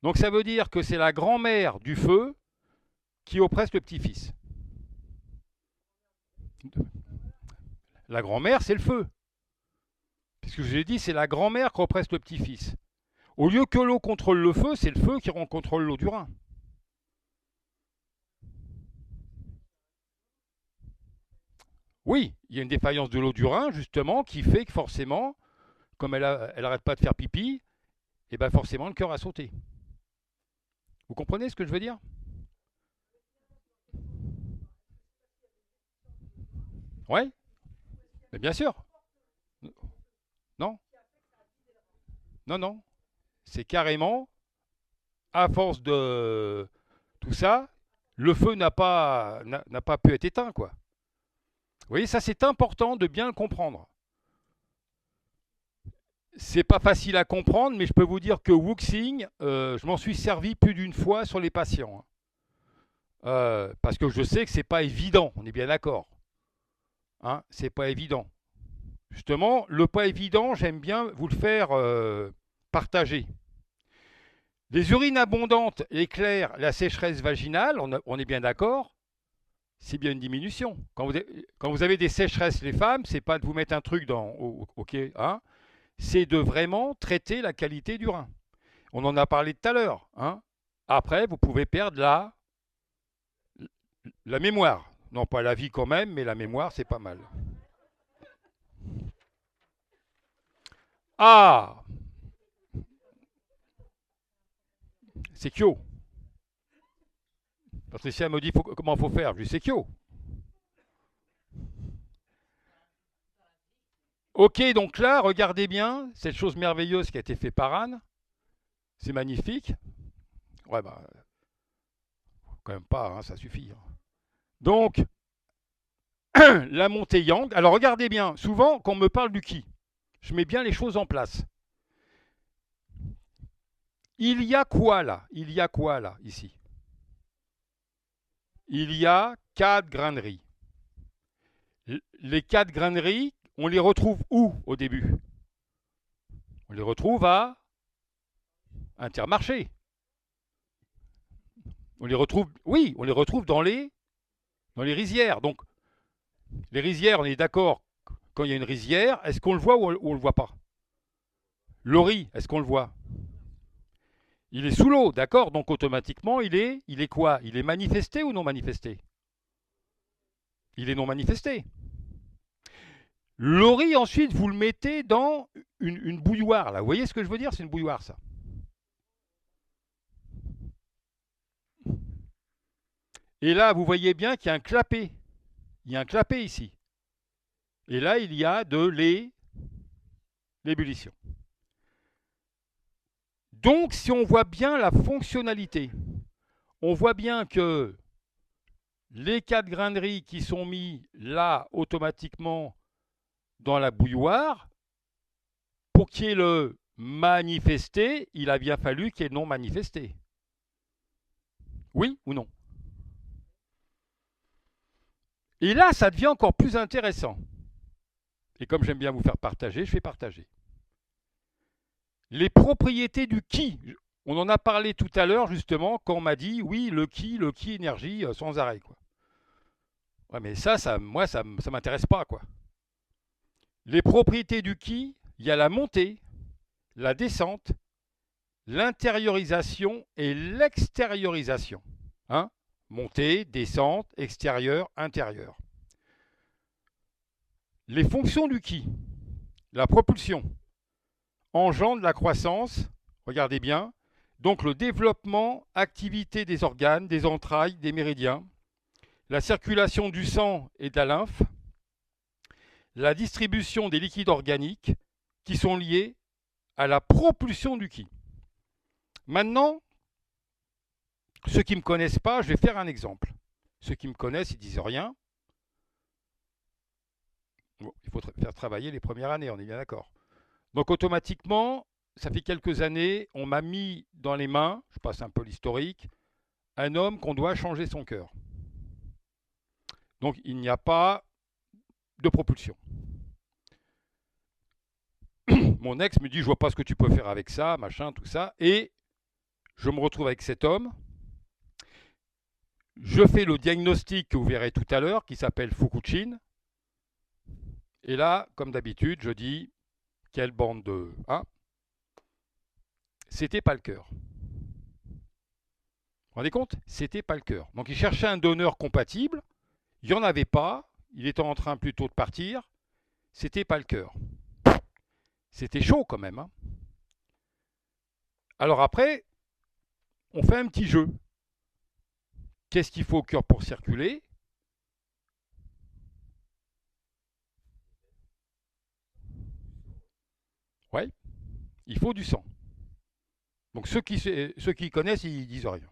Donc ça veut dire que c'est la grand-mère du feu qui oppresse le petit-fils. La grand-mère, c'est le feu. Puisque je vous ai dit, c'est la grand-mère qui oppresse le petit-fils. Au lieu que l'eau contrôle le feu, c'est le feu qui contrôle l'eau du rein. Oui, il y a une défaillance de l'eau du rein, justement, qui fait que forcément, comme elle n'arrête pas de faire pipi, et bien forcément le cœur a sauté. Vous comprenez ce que je veux dire? Ouais, mais bien sûr. Non, non, non. C'est carrément, à force de tout ça, le feu n'a pas pu être éteint, quoi. Vous voyez, ça c'est important de bien le comprendre. C'est pas facile à comprendre, mais je peux vous dire que Wuxing, je m'en suis servi plus d'une fois sur les patients. Parce que je sais que c'est pas évident, on est bien d'accord. Hein, c'est pas évident. Justement, le pas évident, j'aime bien vous le faire partager. Les urines abondantes éclairent la sécheresse vaginale, on est bien d'accord, c'est bien une diminution. Quand vous avez des sécheresses, les femmes, c'est pas de vous mettre un truc dans, ok, hein, c'est de vraiment traiter la qualité du rein. On en a parlé tout à l'heure. Hein. Après, vous pouvez perdre la mémoire. Non, pas la vie quand même, mais la mémoire, c'est pas mal. Ah, c'est Kyo. Patricia me dit comment il faut faire. Je dis c'est Kyo. Ok, donc là, regardez bien cette chose merveilleuse qui a été faite par Anne. C'est magnifique. Ouais, bah, quand même pas, hein, ça suffit. Hein. Donc, la montée yang. Alors, regardez bien. Souvent, quand on me parle du ki, je mets bien les choses en place. Il y a quoi là? Il y a quoi là, ici? Il y a 4 graineries. Les 4 graineries, on les retrouve où au début? On les retrouve à Intermarché. On les retrouve, oui, on les retrouve dans les rizières. Donc, les rizières, on est d'accord, quand il y a une rizière, est-ce qu'on le voit ou on ne le voit pas? L'ori, est-ce qu'on le voit? Il est sous l'eau, d'accord? Donc automatiquement, il est quoi? Il est manifesté ou non manifesté? Il est non manifesté. L'ori, ensuite, vous le mettez dans une bouilloire. Là. Vous voyez ce que je veux dire? C'est une bouilloire, ça. Et là, vous voyez bien qu'il y a un clapet. Il y a un clapet ici. Et là, il y a de l'ébullition. Donc, si on voit bien la fonctionnalité, on voit bien que les 4 graineries qui sont mis là automatiquement dans la bouilloire, pour qu'il y ait le manifesté, il a bien fallu qu'il y ait le non manifesté. Oui ou non? Et là, ça devient encore plus intéressant. Et comme j'aime bien vous faire partager, je fais partager. Les propriétés du ki. On en a parlé tout à l'heure, justement, quand on m'a dit, oui, le ki énergie, sans arrêt. Quoi. Ouais, mais moi, ça ne m'intéresse pas. Quoi. Les propriétés du ki, il y a la montée, la descente, l'intériorisation et l'extériorisation. Hein? Montée, descente, extérieur, intérieur. Les fonctions du ki, la propulsion, engendre la croissance, regardez bien, donc le développement, activité des organes, des entrailles, des méridiens, la circulation du sang et de la lymphe, la distribution des liquides organiques qui sont liés à la propulsion du ki. Maintenant, ceux qui ne me connaissent pas, je vais faire un exemple. Ceux qui me connaissent, ils disent rien. Bon, il faut faire travailler les premières années, on est bien d'accord. Donc automatiquement, ça fait quelques années, on m'a mis dans les mains, je passe un peu l'historique, un homme qu'on doit changer son cœur. Donc il n'y a pas de propulsion. Mon ex me dit, je vois pas ce que tu peux faire avec ça, machin, tout ça. Et je me retrouve avec cet homme. Je fais le diagnostic que vous verrez tout à l'heure, qui s'appelle Fukuchin. Et là, comme d'habitude, je dis, quelle bande de... Hein, c'était pas le cœur. Vous vous rendez compte? C'était pas le cœur. Donc il cherchait un donneur compatible. Il n'y en avait pas. Il était en train plutôt de partir. C'était pas le cœur. C'était chaud quand même. Hein. Alors après, on fait un petit jeu. Qu'est-ce qu'il faut au cœur pour circuler? Ouais, il faut du sang. Donc ceux qui connaissent, ils disent rien.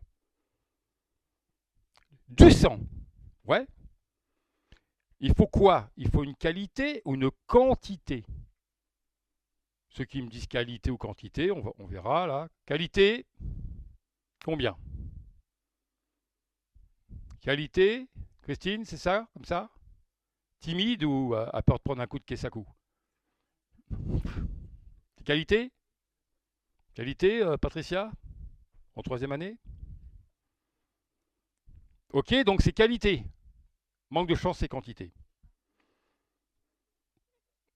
Du sang. Ouais. Il faut quoi? Il faut une qualité ou une quantité? Ceux qui me disent qualité ou quantité, on verra là. Qualité, combien? Qualité, Christine, c'est ça? Comme ça? Timide ou à peur de prendre un coup de Kessaku? Qualité? Qualité, Patricia? En troisième année? Ok, donc c'est qualité. Manque de chance, c'est quantité.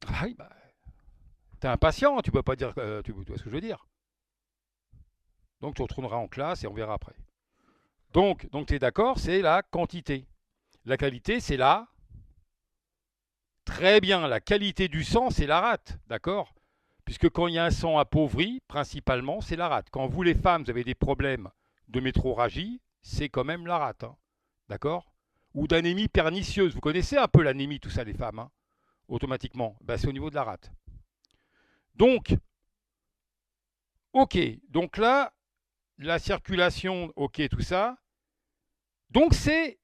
Ah oui, bah, t'es impatient, tu peux pas dire. Tu vois ce que je veux dire? Donc tu retourneras en classe et on verra après. Donc tu es d'accord, c'est la quantité. La qualité, c'est la. Très bien, la qualité du sang, c'est la rate, d'accord? Puisque quand il y a un sang appauvri, principalement, c'est la rate. Quand vous, les femmes, vous avez des problèmes de métrorragie, c'est quand même la rate, hein, d'accord? Ou d'anémie pernicieuse. Vous connaissez un peu l'anémie, tout ça, les femmes, hein, automatiquement. Ben, c'est au niveau de la rate. Donc, ok. Donc là, la circulation, ok, tout ça. Donc c'est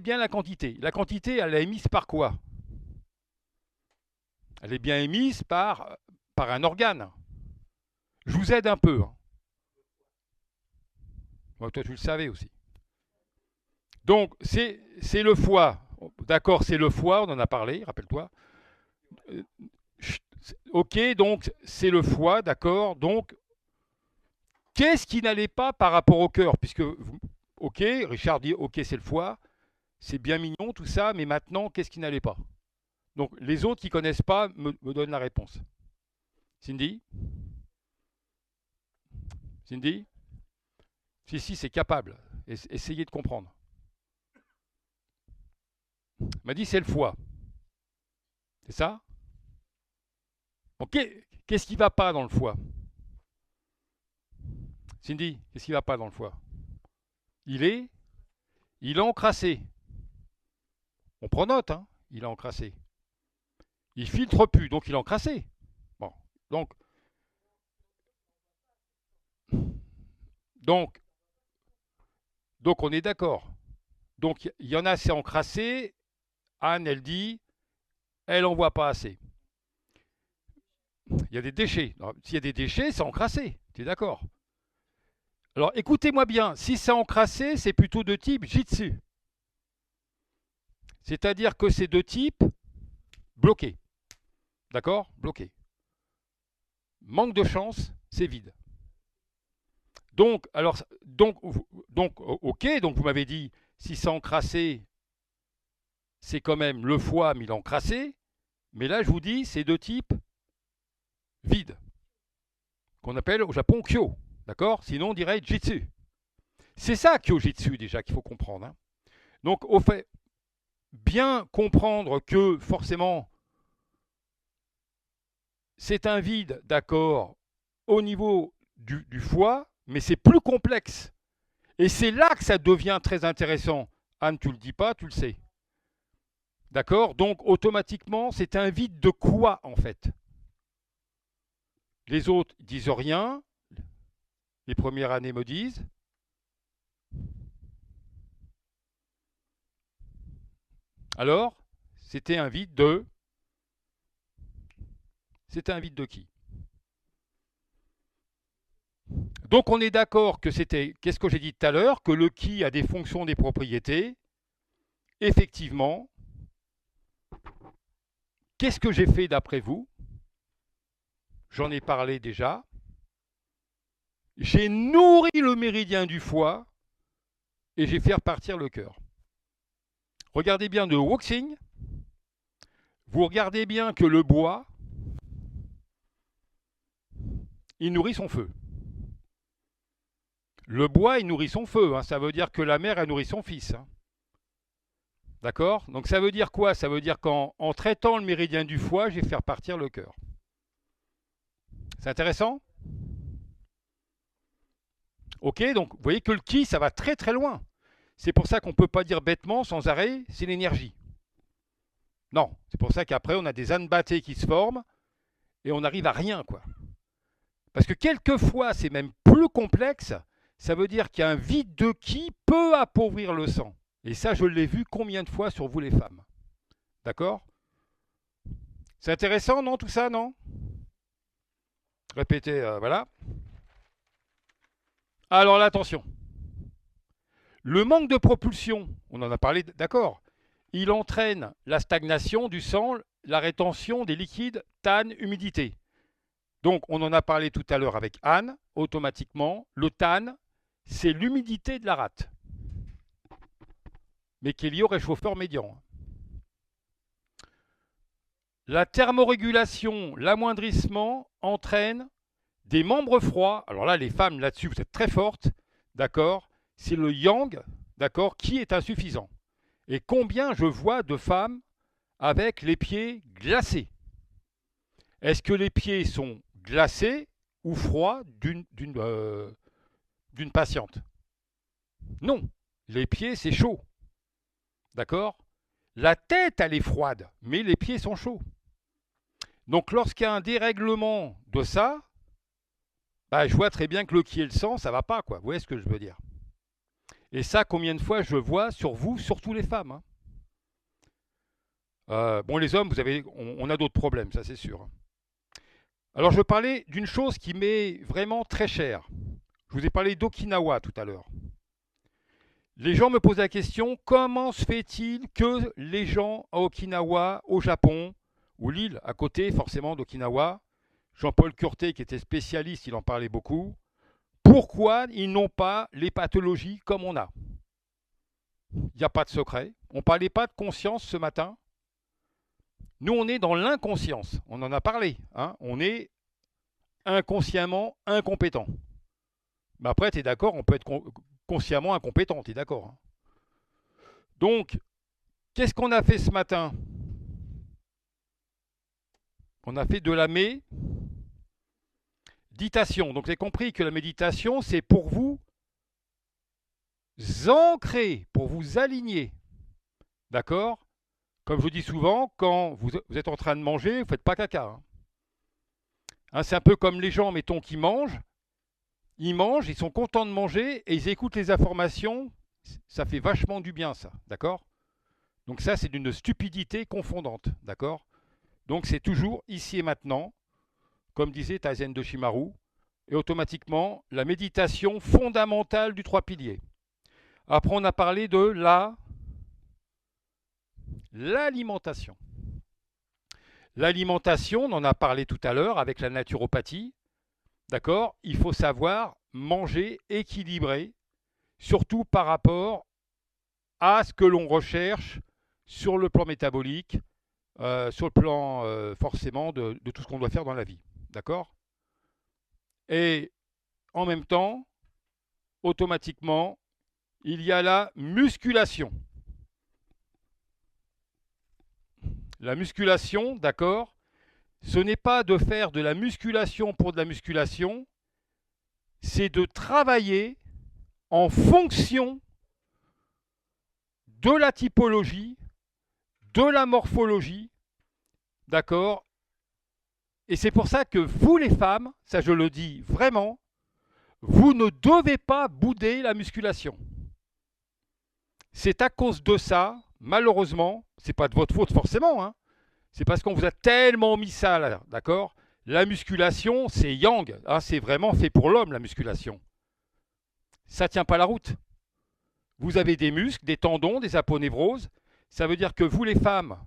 bien la quantité. La quantité, elle est émise par quoi? Elle est bien émise par un organe. Je vous aide un peu. Hein. Bon, toi, tu le savais aussi. Donc, c'est le foie. D'accord, c'est le foie, on en a parlé, rappelle-toi. Euh, Ok, donc c'est le foie, d'accord. Donc, qu'est-ce qui n'allait pas par rapport au cœur? Puisque, ok, Richard dit, ok, c'est le foie, c'est bien mignon, tout ça, mais maintenant, qu'est-ce qui n'allait pas? Donc, les autres qui ne connaissent pas me donnent la réponse. Cindy? Cindy? Si, c'est capable. Essayez de comprendre. M'a dit, c'est le foie. C'est ça? Bon, qu'est-ce qui ne va pas dans le foie? Cindy, qu'est-ce qui ne va pas dans le foie? Il est encrassé. On prend note, hein? Il est encrassé. Il filtre plus, donc il est encrassé. Bon, donc, donc, donc on est d'accord. Donc il y en a, c'est encrassé. Anne, elle dit, elle en voit pas assez. Il y a des déchets. S'il y a des déchets, c'est encrassé. Tu es d'accord? Alors écoutez-moi bien, si c'est encrassé, c'est plutôt de type jitsu. C'est-à-dire que c'est de type bloqué. D'accord? Bloqué. Manque de chance, c'est vide. Donc, ok, donc vous m'avez dit, si c'est encrassé, c'est quand même le foie, mais il est encrassé. Mais là, je vous dis, c'est de type vide, qu'on appelle au Japon Kyo. D'accord? Sinon, on dirait Jitsu. C'est ça Kyojitsu déjà qu'il faut comprendre. Hein. Donc, au fait, bien comprendre que forcément, c'est un vide, d'accord, au niveau du foie, mais c'est plus complexe. Et c'est là que ça devient très intéressant. Anne, tu ne le dis pas, tu le sais. D'accord? Donc, automatiquement, c'est un vide de quoi, en fait? Les autres disent rien. Les premières années me disent. Alors, c'était un vide de. C'était un vide de qui? Donc on est d'accord que c'était, qu'est-ce que j'ai dit tout à l'heure, que le qui a des fonctions, des propriétés. Effectivement, qu'est-ce que j'ai fait d'après vous? J'en ai parlé déjà. J'ai nourri le méridien du foie et j'ai fait repartir le cœur. Regardez bien le waxing. Vous regardez bien que le bois, il nourrit son feu. Le bois, il nourrit son feu. Hein. Ça veut dire que la mère a nourri son fils. Hein. D'accord? Donc ça veut dire quoi? Ça veut dire qu'en traitant le méridien du foie, j'ai fait repartir le cœur. C'est intéressant? Ok, donc vous voyez que le ki, ça va très très loin. C'est pour ça qu'on ne peut pas dire bêtement, sans arrêt, c'est l'énergie. Non, c'est pour ça qu'après, on a des ânes battés qui se forment et on n'arrive à rien, quoi. Parce que quelquefois, c'est même plus complexe. Ça veut dire qu'un vide de ki peut appauvrir le sang. Et ça, je l'ai vu combien de fois sur vous les femmes. D'accord? C'est intéressant, non, tout ça, non? Répétez, voilà. Alors là, attention. Le manque de propulsion, on en a parlé, d'accord, il entraîne la stagnation du sang, la rétention des liquides, TAN, humidité. Donc, on en a parlé tout à l'heure avec Anne, automatiquement, le TAN, c'est l'humidité de la rate, mais qui est liée au réchauffeur médian. La thermorégulation, l'amoindrissement entraîne des membres froids. Alors là, les femmes, là-dessus, vous êtes très fortes, d'accord? C'est le yang, d'accord, qui est insuffisant. Et combien je vois de femmes avec les pieds glacés? Est-ce que les pieds sont glacés ou froids d'une patiente? Non, les pieds, c'est chaud. D'accord? La tête, elle est froide, mais les pieds sont chauds. Donc lorsqu'il y a un dérèglement de ça, bah, je vois très bien que le ki et le sang, ça va pas, quoi. Vous voyez ce que je veux dire? Et ça, combien de fois je vois sur vous, surtout les femmes. Hein. Bon, les hommes, on a d'autres problèmes, ça c'est sûr. Alors je parlais d'une chose qui m'est vraiment très chère. Je vous ai parlé d'Okinawa tout à l'heure. Les gens me posent la question, comment se fait-il que les gens à Okinawa, au Japon, ou l'île à côté forcément d'Okinawa, Jean-Paul Curté qui était spécialiste, il en parlait beaucoup, pourquoi ils n'ont pas les pathologies comme on a? Il n'y a pas de secret. On ne parlait pas de conscience ce matin. Nous, on est dans l'inconscience. On en a parlé. Hein. On est inconsciemment incompétent. Mais après, tu es d'accord, on peut être consciemment incompétent. Tu es d'accord? Hein. Donc, qu'est-ce qu'on a fait ce matin? On a fait de la méditation. Donc, vous avez compris que la méditation, c'est pour vous ancrer, pour vous aligner. D'accord? Comme je vous dis souvent, quand vous êtes en train de manger, vous ne faites pas caca. Hein. Hein, c'est un peu comme les gens, mettons, qui mangent. Ils mangent, ils sont contents de manger et ils écoutent les informations. Ça fait vachement du bien, ça. D'accord? Donc ça, c'est d'une stupidité confondante. D'accord? Donc c'est toujours ici et maintenant, comme disait Taizen de Shimaru, et automatiquement la méditation fondamentale du 3 piliers. Après, on a parlé de l'alimentation. L'alimentation, on en a parlé tout à l'heure avec la naturopathie. D'accord? Il faut savoir manger équilibré, surtout par rapport à ce que l'on recherche sur le plan métabolique, sur le plan forcément de tout ce qu'on doit faire dans la vie. D'accord? Et en même temps, automatiquement, il y a la musculation. La musculation, d'accord, ce n'est pas de faire de la musculation pour de la musculation, c'est de travailler en fonction de la typologie, de la morphologie, d'accord? Et c'est pour ça que vous les femmes, ça je le dis vraiment, vous ne devez pas bouder la musculation. C'est à cause de ça, malheureusement, c'est pas de votre faute forcément, hein, c'est parce qu'on vous a tellement mis ça là, d'accord? La musculation, c'est yang, hein, c'est vraiment fait pour l'homme la musculation. Ça ne tient pas la route. Vous avez des muscles, des tendons, des aponevroses. Ça veut dire que vous les femmes,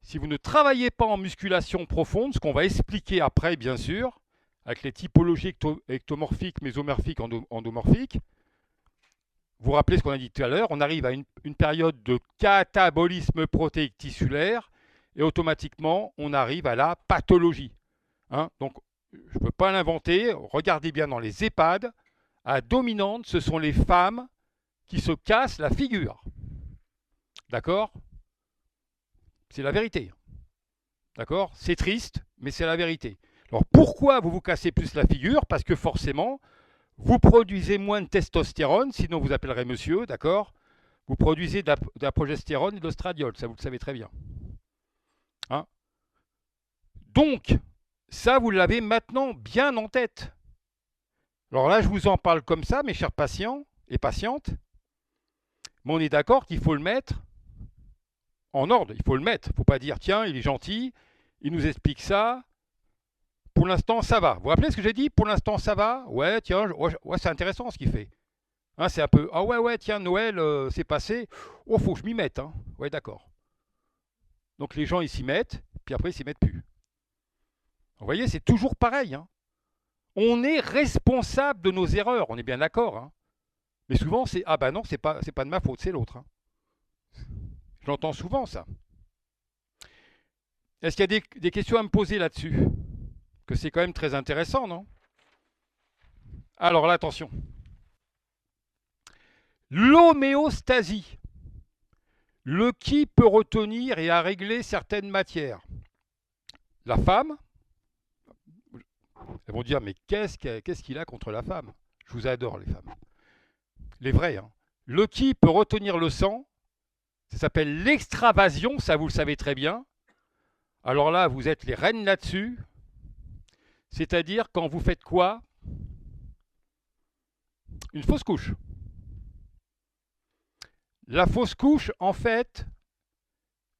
si vous ne travaillez pas en musculation profonde, ce qu'on va expliquer après, bien sûr, avec les typologies ectomorphiques, mésomorphiques, endomorphiques, vous vous rappelez ce qu'on a dit tout à l'heure, on arrive à une période de catabolisme protéique tissulaire et automatiquement, on arrive à la pathologie. Hein. Donc, je ne peux pas l'inventer. Regardez bien dans les EHPAD, à dominante, ce sont les femmes qui se cassent la figure. D'accord? C'est la vérité. D'accord? C'est triste, mais c'est la vérité. Alors, pourquoi vous vous cassez plus la figure? Parce que forcément, vous produisez moins de testostérone, sinon vous appellerez monsieur, d'accord? Vous produisez de la progestérone et de l'ostradiol, ça vous le savez très bien. Hein? Donc, ça, vous l'avez maintenant bien en tête. Alors là, je vous en parle comme ça, mes chers patients et patientes, mais on est d'accord qu'il faut le mettre en ordre, il faut le mettre. Il ne faut pas dire, tiens, il est gentil, il nous explique ça, pour l'instant, ça va. Vous vous rappelez ce que j'ai dit? Pour l'instant, ça va. Ouais, tiens, ouais, c'est intéressant ce qu'il fait. Hein, c'est un peu, ah ouais, tiens, Noël, c'est passé. Oh, faut que je m'y mette. Hein. Ouais, d'accord. Donc les gens, ils s'y mettent, puis après, ils s'y mettent plus. Vous voyez, c'est toujours pareil. Hein. On est responsable de nos erreurs, on est bien d'accord. Hein. Mais souvent, c'est, ah ben non, c'est pas de ma faute, c'est l'autre. Hein. Je l'entends souvent, ça. Est-ce qu'il y a des questions à me poser là-dessus? Que c'est quand même très intéressant, non? Alors là, attention. L'homéostasie. Le qui peut retenir et à régler certaines matières. La femme, elles vont dire, mais qu'est-ce qu'il a contre la femme? Je vous adore, les femmes. Les vrais. Hein. Le qui peut retenir le sang, ça s'appelle l'extravasion, ça vous le savez très bien. Alors là, vous êtes les reines là-dessus. C'est-à-dire quand vous faites quoi? Une fausse couche. La fausse couche, en fait,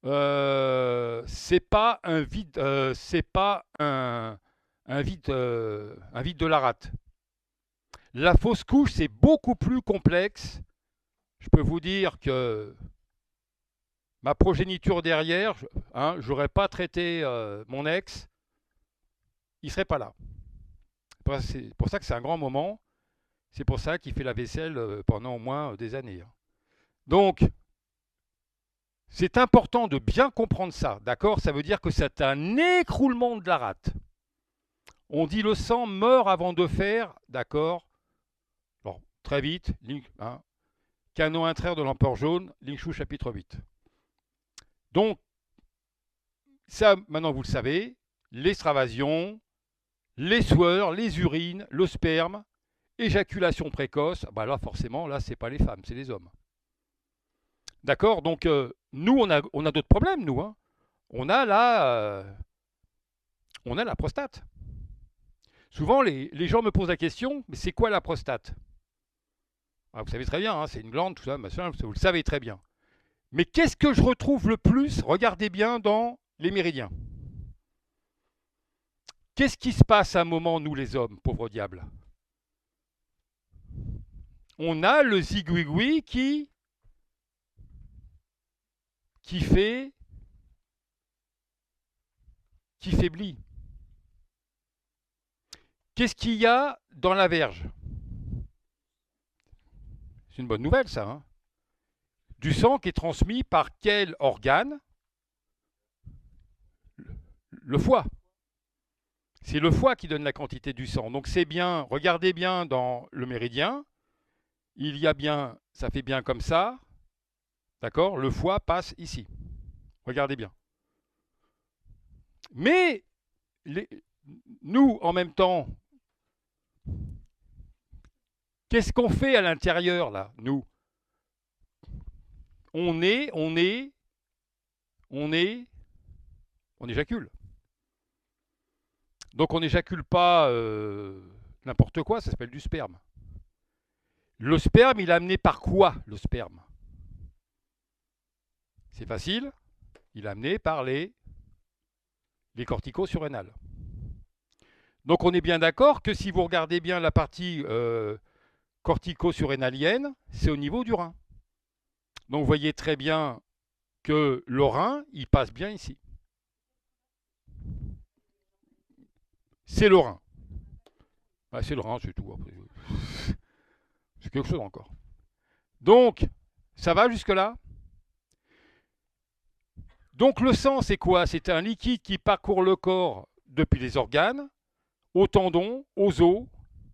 c'est pas un vide, c'est pas un vide de la rate. La fausse couche, c'est beaucoup plus complexe. Je peux vous dire que ma progéniture derrière, hein, j'aurais pas traité mon ex, il serait pas là. C'est pour ça que c'est un grand moment. C'est pour ça qu'il fait la vaisselle pendant au moins des années. Hein. Donc, c'est important de bien comprendre ça, d'accord? Ça veut dire que c'est un écroulement de la rate. On dit le sang meurt avant de faire, d'accord? Alors, très vite, hein, canon intraire de l'empereur jaune, Lingshu chapitre 8. Donc, ça, maintenant vous le savez, l'extravasion, les sueurs, les urines, le sperme, éjaculation précoce, bah là forcément, là c'est pas les femmes, c'est les hommes. D'accord? Donc nous on a d'autres problèmes, nous. Hein. On a la prostate. Souvent les gens me posent la question, mais c'est quoi la prostate? Ah, vous savez très bien, hein, c'est une glande, tout ça, machin, vous le savez très bien. Mais qu'est-ce que je retrouve le plus? Regardez bien dans les méridiens. Qu'est-ce qui se passe à un moment, nous les hommes, pauvres diables? On a le zigouigoui qui faiblit. Qu'est-ce qu'il y a dans la verge? C'est une bonne nouvelle, ça. Hein, du sang qui est transmis par quel organe? Le foie. C'est le foie qui donne la quantité du sang. Donc c'est bien, regardez bien dans le méridien, il y a bien, ça fait bien comme ça, d'accord? Le foie passe ici. Regardez bien. Mais nous, en même temps, qu'est-ce qu'on fait à l'intérieur, là, nous? On éjacule. Donc on n'éjacule pas n'importe quoi, ça s'appelle du sperme. Le sperme, il est amené par quoi, le sperme? C'est facile, il est amené par les cortico-surrénales. Donc on est bien d'accord que si vous regardez bien la partie cortico-surrénalienne, c'est au niveau du rein. Donc vous voyez très bien que le rein, il passe bien ici. C'est le rein. Bah, c'est le rein, c'est tout. Après, c'est quelque chose encore. Donc, ça va jusque-là? Donc le sang, c'est quoi? C'est un liquide qui parcourt le corps depuis les organes, aux tendons, aux os,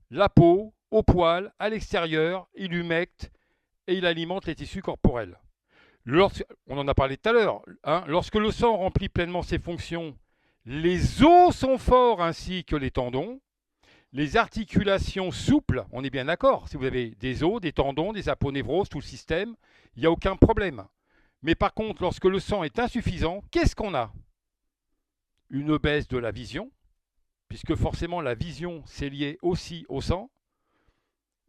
la peau, aux poils, à l'extérieur, il humecte et il alimente les tissus corporels. On en a parlé tout à l'heure, hein, lorsque le sang remplit pleinement ses fonctions, les os sont forts ainsi que les tendons, les articulations souples, on est bien d'accord, si vous avez des os, des tendons, des aponevroses, tout le système, il n'y a aucun problème. Mais par contre, lorsque le sang est insuffisant, qu'est-ce qu'on a? Une baisse de la vision, puisque forcément la vision, c'est lié aussi au sang.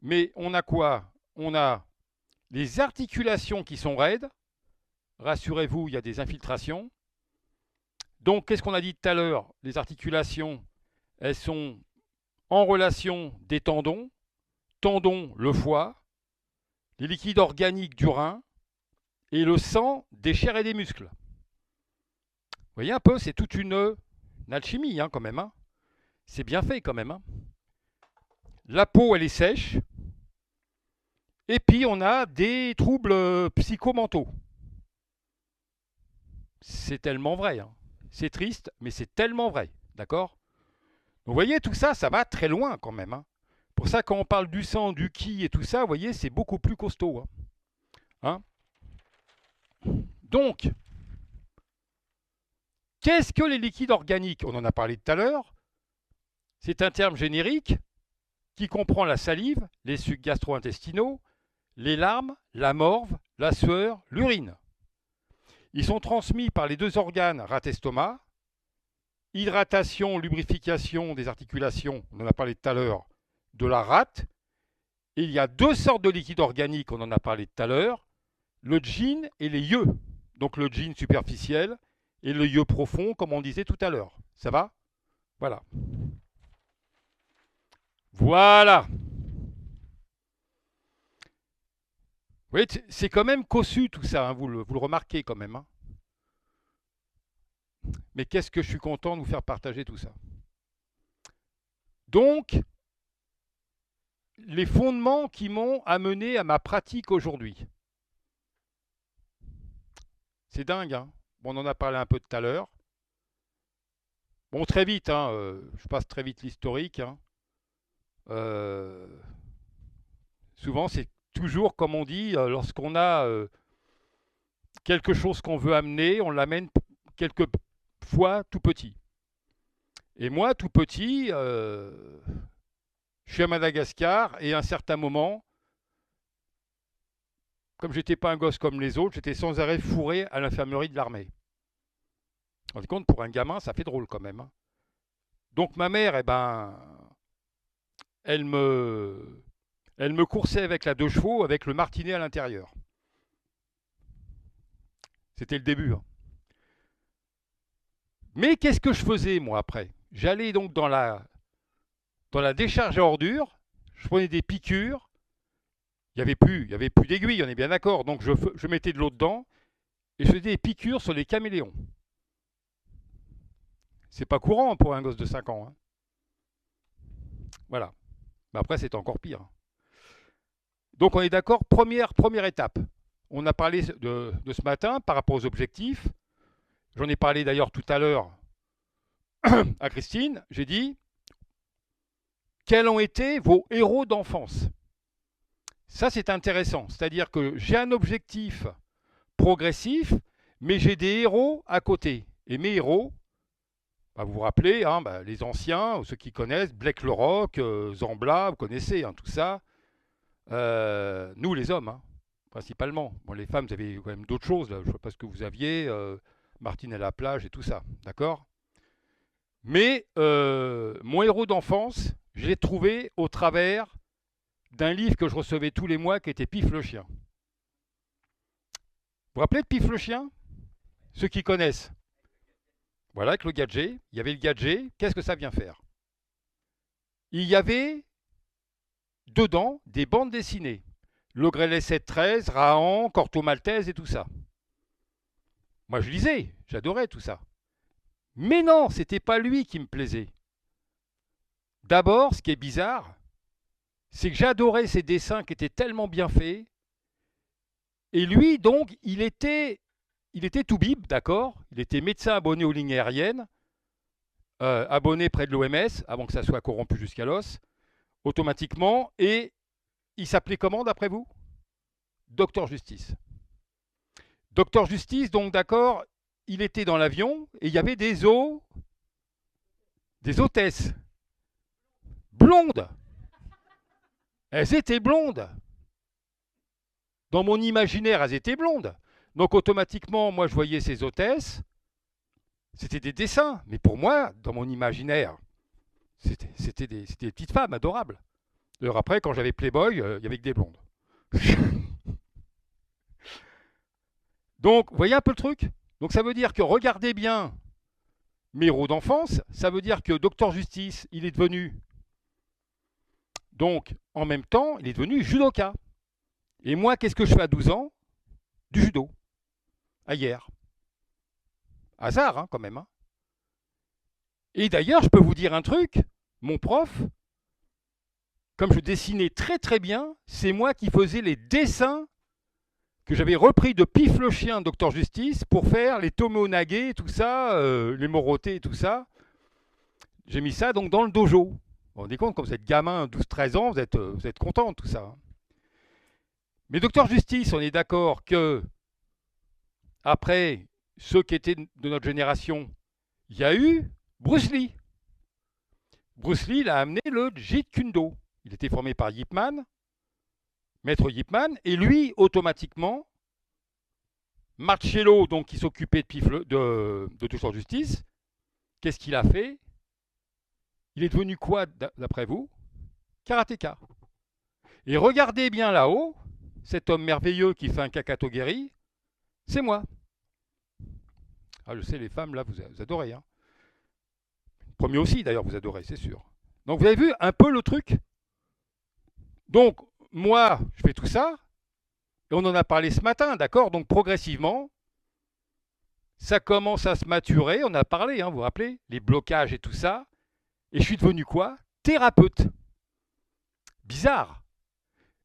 Mais on a quoi? On a les articulations qui sont raides. Rassurez-vous, il y a des infiltrations. Donc, qu'est-ce qu'on a dit tout à l'heure? Les articulations, elles sont en relation des tendons. Tendons, le foie, les liquides organiques du rein et le sang des chairs et des muscles. Vous voyez un peu, c'est toute une alchimie hein, quand même. Hein. C'est bien fait quand même. Hein. La peau, elle est sèche. Et puis, on a des troubles psychomentaux. C'est tellement vrai. Hein. C'est triste, mais c'est tellement vrai. D'accord? Vous voyez, tout ça, ça va très loin quand même. Hein. Pour ça, quand on parle du sang, du ki et tout ça, vous voyez, c'est beaucoup plus costaud. Hein. Hein? Donc, qu'est-ce que les liquides organiques? On en a parlé tout à l'heure. C'est un terme générique qui comprend la salive, les sucs gastro-intestinaux, les larmes, la morve, la sueur, l'urine. Ils sont transmis par les deux organes rat-estomac. Hydratation, lubrification des articulations, on en a parlé tout à l'heure, de la rate. Et il y a deux sortes de liquides organiques, on en a parlé tout à l'heure, le gin et les yeux. Donc le gin superficiel et le yeux profond, comme on disait tout à l'heure. Ça va? Voilà. Voilà. Vous voyez, c'est quand même cossu tout ça, hein, vous le remarquez quand même. Hein. Mais qu'est-ce que je suis content de vous faire partager tout ça. Donc, les fondements qui m'ont amené à ma pratique aujourd'hui. C'est dingue, hein. Bon, on en a parlé un peu tout à l'heure. Bon, très vite, hein, je passe très vite l'historique. Hein. Euh, souvent, c'est toujours, comme on dit, lorsqu'on a quelque chose qu'on veut amener, on l'amène quelquefois tout petit. Et moi, tout petit, je suis à Madagascar et à un certain moment, comme j'étais pas un gosse comme les autres, j'étais sans arrêt fourré à l'infirmerie de l'armée. Vous vous rendez compte, pour un gamin, ça fait drôle quand même. Hein. Donc ma mère, eh ben, elle me coursait avec la 2 chevaux, avec le martinet à l'intérieur. C'était le début. Hein. Mais qu'est-ce que je faisais, moi, après? J'allais donc dans la décharge à ordures, je prenais des piqûres, il n'y avait plus d'aiguilles, on est bien d'accord, donc je mettais de l'eau dedans, et je faisais des piqûres sur les caméléons. C'est pas courant pour un gosse de 5 ans. Hein. Voilà. Mais après, c'est encore pire. Donc, on est d'accord, première étape. On a parlé de ce matin par rapport aux objectifs. J'en ai parlé d'ailleurs tout à l'heure à Christine. J'ai dit, quels ont été vos héros d'enfance? Ça, c'est intéressant. C'est-à-dire que j'ai un objectif progressif, mais j'ai des héros à côté. Et mes héros, bah, vous vous rappelez, hein, bah, les anciens, ceux qui connaissent, Blake le Rock, Zambla, vous connaissez hein, tout ça. Nous, les hommes, hein, principalement. Bon, les femmes, vous avez quand même d'autres choses. Là. Je ne sais pas ce que vous aviez. Martine à la plage et tout ça. D'accord? Mais mon héros d'enfance, je l'ai trouvé au travers d'un livre que je recevais tous les mois qui était Pif le chien. Vous vous rappelez de Pif le chien? Ceux qui connaissent. Voilà, avec le gadget. Il y avait le gadget. Qu'est-ce que ça vient faire? Il y avait dedans des bandes dessinées. Le Grêlé 7-13, Rahan, Corto Maltese et tout ça. Moi, je lisais, j'adorais tout ça. Mais non, c'était pas lui qui me plaisait. D'abord, ce qui est bizarre, c'est que j'adorais ces dessins qui étaient tellement bien faits. Et lui, donc, il était toubib, d'accord. Il était médecin abonné aux lignes aériennes, abonné près de l'OMS, avant que ça soit corrompu jusqu'à l'os, automatiquement. Et il s'appelait comment, d'après vous? Docteur Justice. Docteur Justice, donc d'accord, il était dans l'avion et il y avait des hôtesses blondes. Elles étaient blondes. Dans mon imaginaire, elles étaient blondes. Donc automatiquement, moi, je voyais ces hôtesses. C'était des dessins. Mais pour moi, dans mon imaginaire, c'était des petites femmes adorables. D'ailleurs, après, quand j'avais Playboy, il y avait que des blondes. Donc, vous voyez un peu le truc? Donc ça veut dire que regardez bien mes héros d'enfance. Ça veut dire que Docteur Justice, il est devenu, donc, en même temps, il est devenu judoka. Et moi, qu'est-ce que je fais à 12 ans? Du judo. À hier. Hasard, hein, quand même. Hein. Et d'ailleurs, je peux vous dire un truc. Mon prof, comme je dessinais très très bien, c'est moi qui faisais les dessins que j'avais repris de Pif le chien, Docteur Justice, pour faire les Tomonage et tout ça, les Moroté et tout ça. J'ai mis ça donc dans le dojo. Vous vous rendez compte, quand vous êtes gamin, 12-13 ans, vous êtes content de tout ça. Mais Docteur Justice, on est d'accord que après ceux qui étaient de notre génération, il y a eu Bruce Lee. Bruce Lee, il a amené le Jeet Kune Do. Il était formé par Yip Man, maître Yip Man, et lui, automatiquement, Marcello, donc qui s'occupait de Docteur Justice, qu'est-ce qu'il a fait? Il est devenu quoi, d'après vous? Karatéka. Et regardez bien là-haut, cet homme merveilleux qui fait un kakatogeri, c'est moi. Ah, je sais, les femmes, là, vous adorez. Hein. Premier aussi, d'ailleurs, vous adorez, c'est sûr. Donc, vous avez vu un peu le truc? Donc, moi, je fais tout ça, et on en a parlé ce matin, d'accord? Donc, progressivement, ça commence à se maturer. On en a parlé, hein, vous vous rappelez? Les blocages et tout ça. Et je suis devenu quoi? Thérapeute. Bizarre.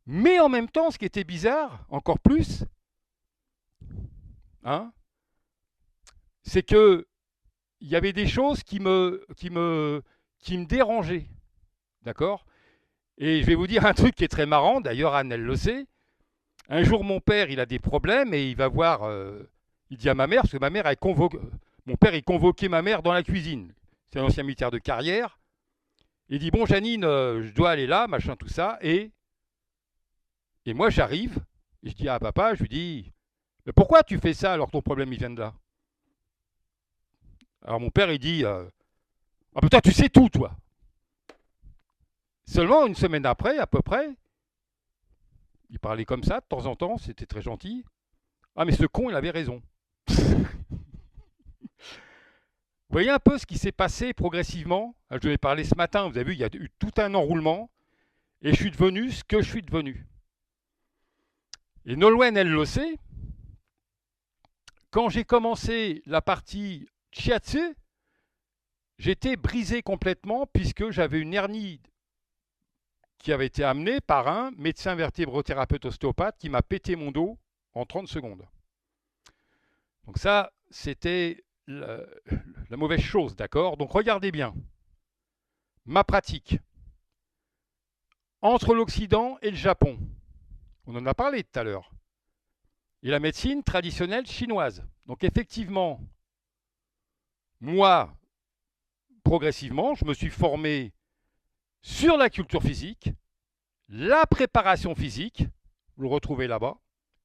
Mais en même temps, ce qui était bizarre, encore plus, hein, c'est que il y avait des choses qui me dérangeaient. D'accord? Et je vais vous dire un truc qui est très marrant, d'ailleurs Anne, elle le sait. Un jour, mon père, il a des problèmes et il va voir, il dit à ma mère, parce que ma mère, mon père, il convoquait ma mère dans la cuisine. C'est un ancien militaire de carrière. Il dit, bon, Janine, je dois aller là, machin, tout ça. Et moi, j'arrive, et je dis à papa, je lui dis, mais pourquoi tu fais ça alors que ton problème, il vient de là? Alors mon père, il dit, ah putain, tu sais tout, toi. Seulement une semaine après, à peu près, il parlait comme ça de temps en temps, c'était très gentil. Ah mais ce con, il avait raison. Vous voyez un peu ce qui s'est passé progressivement. Je devais parler ce matin, vous avez vu, il y a eu tout un enroulement, et je suis devenu ce que je suis devenu. Et Nolwenn, elle le sait, quand j'ai commencé la partie shiatsu, j'étais brisé complètement puisque j'avais une hernie qui avait été amenée par un médecin vertébrothérapeute ostéopathe qui m'a pété mon dos en 30 secondes. Donc ça, c'était la mauvaise chose, d'accord? Donc regardez bien. Ma pratique entre l'Occident et le Japon. On en a parlé tout à l'heure. Et la médecine traditionnelle chinoise. Donc effectivement, moi, progressivement, je me suis formé sur la culture physique, la préparation physique, vous le retrouvez là-bas,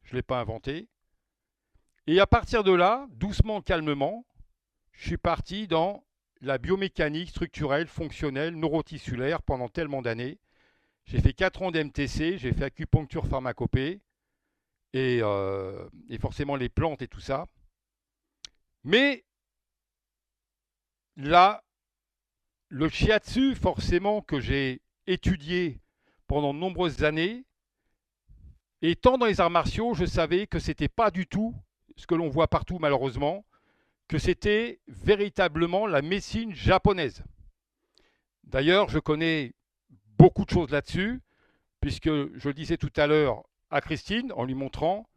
je ne l'ai pas inventé. Et à partir de là, doucement, calmement, je suis parti dans la biomécanique structurelle, fonctionnelle, neurotissulaire pendant tellement d'années. J'ai fait 4 ans d'MTC, j'ai fait acupuncture pharmacopée et forcément les plantes et tout ça. Mais là, le shiatsu, forcément, que j'ai étudié pendant de nombreuses années, étant dans les arts martiaux, je savais que ce n'était pas du tout ce que l'on voit partout malheureusement, que c'était véritablement la médecine japonaise. D'ailleurs, je connais beaucoup de choses là-dessus, puisque je le disais tout à l'heure à Christine, en lui montrant,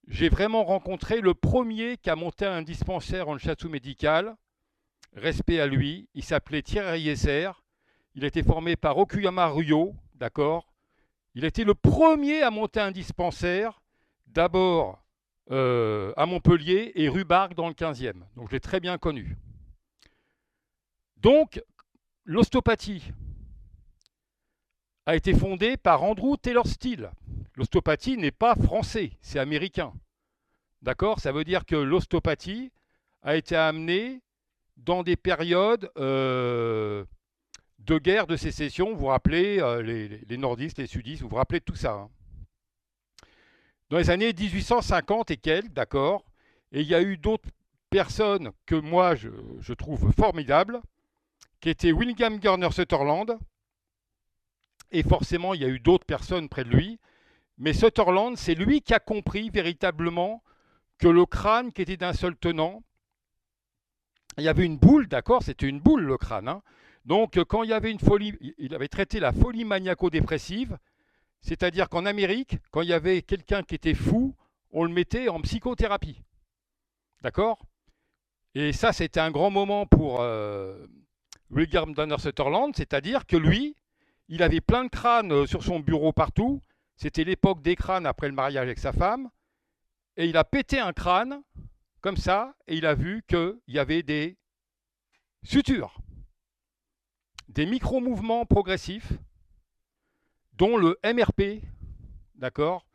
j'ai vraiment rencontré le premier qui a monté un dispensaire en shiatsu médical. Respect à lui. Il s'appelait Thierry Riesser. Il a été formé par Okuyama Ryo, d'accord. Il a été le premier à monter un dispensaire, d'abord à Montpellier et rue Bargue dans le 15e. Donc je l'ai très bien connu. Donc l'ostéopathie a été fondée par Andrew Taylor Still. L'ostéopathie n'est pas français, c'est américain. D'accord. Ça veut dire que l'ostéopathie a été amenée dans des périodes de guerre de sécession. Vous vous rappelez, les nordistes, les sudistes, vous vous rappelez de tout ça, hein. Dans les années 1850 et quelques, d'accord. Et il y a eu d'autres personnes que moi je trouve formidables, qui étaient William Garner Sutherland. Et forcément, il y a eu d'autres personnes près de lui. Mais Sutherland, c'est lui qui a compris véritablement que le crâne qui était d'un seul tenant, il y avait une boule, d'accord, c'était une boule le crâne, hein. Donc quand il y avait une folie, il avait traité la folie maniaco-dépressive, c'est-à-dire qu'en Amérique, quand il y avait quelqu'un qui était fou, on le mettait en psychothérapie, d'accord. Et ça, c'était un grand moment pour William Donner Sutherland, c'est-à-dire que lui, il avait plein de crânes sur son bureau partout, c'était l'époque des crânes après le mariage avec sa femme, et il a pété un crâne, comme ça, et il a vu qu'il y avait des sutures, des micro-mouvements progressifs, dont le MRP, d'accord.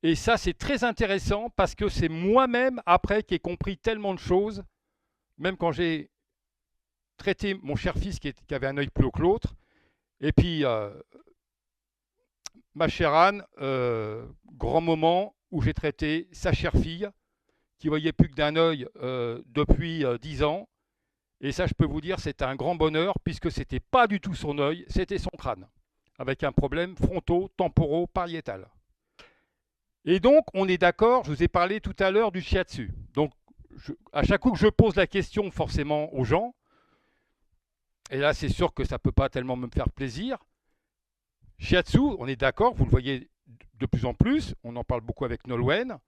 Et ça, c'est très intéressant parce que c'est moi-même, après, qui ai compris tellement de choses, même quand j'ai traité mon cher fils qui avait un œil plus haut que l'autre, et puis ma chère Anne, grand moment où j'ai traité sa chère fille, qui voyait plus que d'un œil depuis 10 ans. Et ça, je peux vous dire, c'était un grand bonheur, puisque ce n'était pas du tout son œil, c'était son crâne, avec un problème fronto-temporo-pariétal. Et donc, on est d'accord, je vous ai parlé tout à l'heure du shiatsu. Donc, à chaque coup que je pose la question forcément aux gens, et là c'est sûr que ça ne peut pas tellement me faire plaisir, shiatsu, on est d'accord, vous le voyez de plus en plus, on en parle beaucoup avec Nolwenn,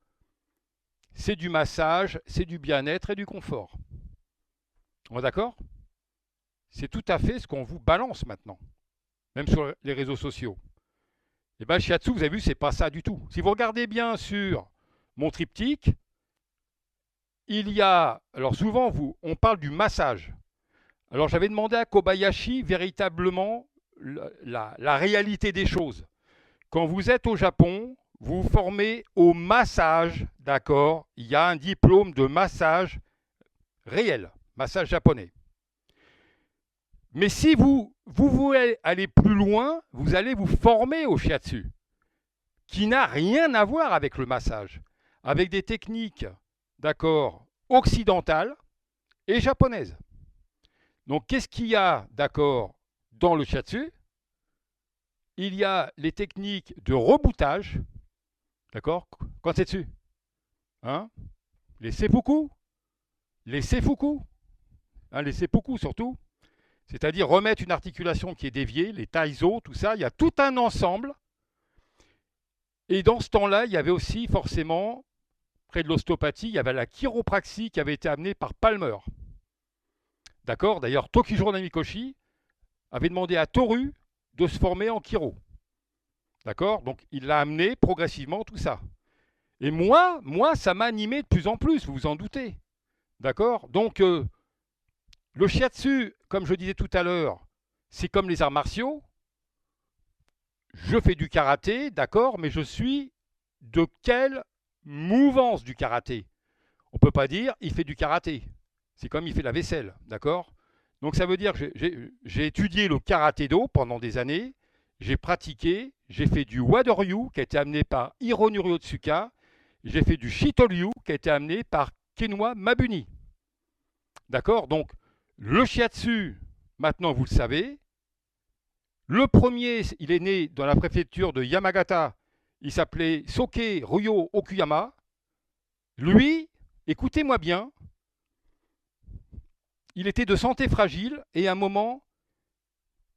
c'est du massage, c'est du bien-être et du confort. On est d'accord? C'est tout à fait ce qu'on vous balance maintenant, même sur les réseaux sociaux. Et bien, le shiatsu, vous avez vu, c'est pas ça du tout. Si vous regardez bien sur mon triptyque, il y a. Alors, souvent, on parle du massage. Alors, j'avais demandé à Kobayashi véritablement la réalité des choses. Quand vous êtes au Japon, vous vous formez au massage, d'accord. Il y a un diplôme de massage réel, massage japonais. Mais si vous voulez aller plus loin, vous allez vous former au shiatsu, qui n'a rien à voir avec le massage, avec des techniques, d'accord, occidentales et japonaises. Donc, qu'est-ce qu'il y a, d'accord, dans le shiatsu? Il y a les techniques de reboutage, d'accord, quand c'est dessus, hein, les seppuku, hein, les seppuku surtout, c'est-à-dire remettre une articulation qui est déviée, les taizo, tout ça, il y a tout un ensemble. Et dans ce temps-là, il y avait aussi forcément, près de l'ostéopathie, il y avait la chiropraxie qui avait été amenée par Palmer. D'accord. D'ailleurs, Tokijiro Namikoshi avait demandé à Toru de se former en chiro. D'accord. Donc, il l'a amené progressivement, tout ça. Et moi, ça m'a animé de plus en plus, vous vous en doutez. D'accord. Donc, le shiatsu, comme je disais tout à l'heure, c'est comme les arts martiaux. Je fais du karaté, d'accord, mais je suis de quelle mouvance du karaté? On ne peut pas dire il fait du karaté. C'est comme il fait la vaisselle, d'accord? Donc ça veut dire que j'ai étudié le karaté-do pendant des années, j'ai pratiqué, j'ai fait du Wadoryu qui a été amené par Hironori Otsuka, j'ai fait du Shitoryu qui a été amené par Kenwa Mabuni. D'accord? Donc le shiatsu, maintenant vous le savez. Le premier, il est né dans la préfecture de Yamagata, il s'appelait Soke Ryo Okuyama. Lui, écoutez-moi bien, il était de santé fragile et à un moment,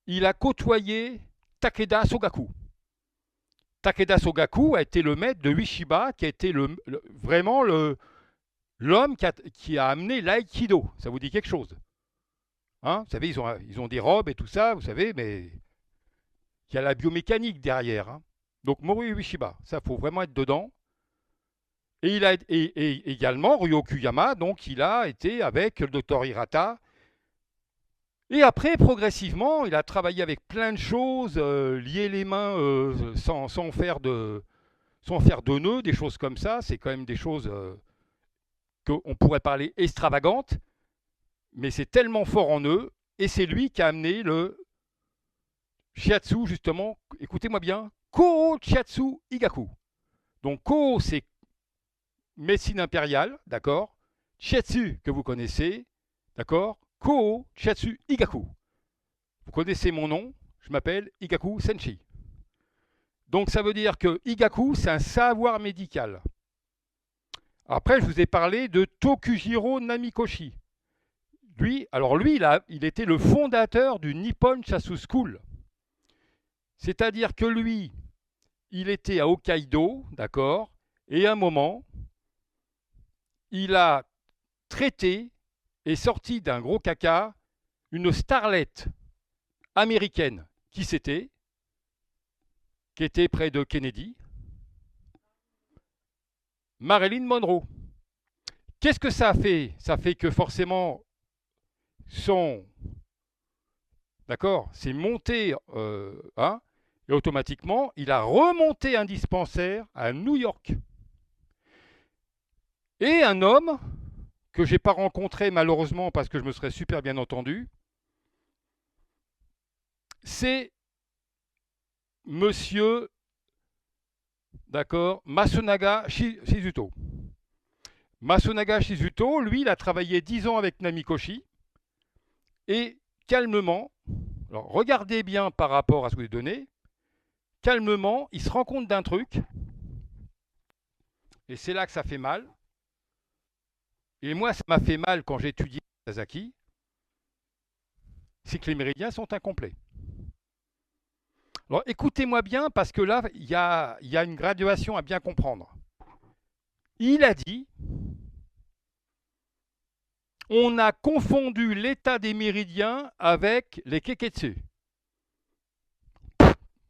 il a côtoyé Takeda Sogaku. Takeda Sogaku a été le maître de Ueshiba, qui a été vraiment l'homme qui a amené l'aïkido. Ça vous dit quelque chose? Hein, vous savez, ils ont des robes et tout ça, vous savez, mais il y a la biomécanique derrière. Hein. Donc Mori Ueshiba, ça faut vraiment être dedans. Et également Ryokuyama, donc il a été avec le docteur Hirata. Et après, progressivement, il a travaillé avec plein de choses, lier les mains sans faire de nœuds, des choses comme ça. C'est quand même des choses qu'on pourrait parler extravagantes, mais c'est tellement fort en eux. Et c'est lui qui a amené le shiatsu, justement, écoutez-moi bien, Kō Shiatsu Igaku. Donc Kō, c'est médecine impériale, d'accord. Shiatsu, que vous connaissez, d'accord. Kō Shiatsu Igaku. Vous connaissez mon nom, je m'appelle Igaku Senshi. Donc ça veut dire que Igaku, c'est un savoir médical. Après, je vous ai parlé de Tokujiro Namikoshi. Lui, il était le fondateur du Nippon Shiatsu School. C'est-à-dire que lui, il était à Hokkaido, d'accord, et à un moment, il a traité et sorti d'un gros caca une starlette américaine qui était près de Kennedy, Marilyn Monroe. Qu'est-ce que ça a fait? Ça fait que forcément, c'est monté, hein, et automatiquement, il a remonté un dispensaire à New York. Et un homme que je n'ai pas rencontré malheureusement parce que je me serais super bien entendu, c'est monsieur, d'accord, Masunaga Shizuto. Masunaga Shizuto, lui, il a travaillé 10 ans avec Namikoshi et calmement, alors regardez bien par rapport à ce que vous donnez, calmement, il se rend compte d'un truc et c'est là que ça fait mal. Et moi, ça m'a fait mal quand j'ai étudié Sasaki, c'est que les méridiens sont incomplets. Alors écoutez-moi bien parce que là, il y a une graduation à bien comprendre. Il a dit, on a confondu l'état des méridiens avec les keketsu.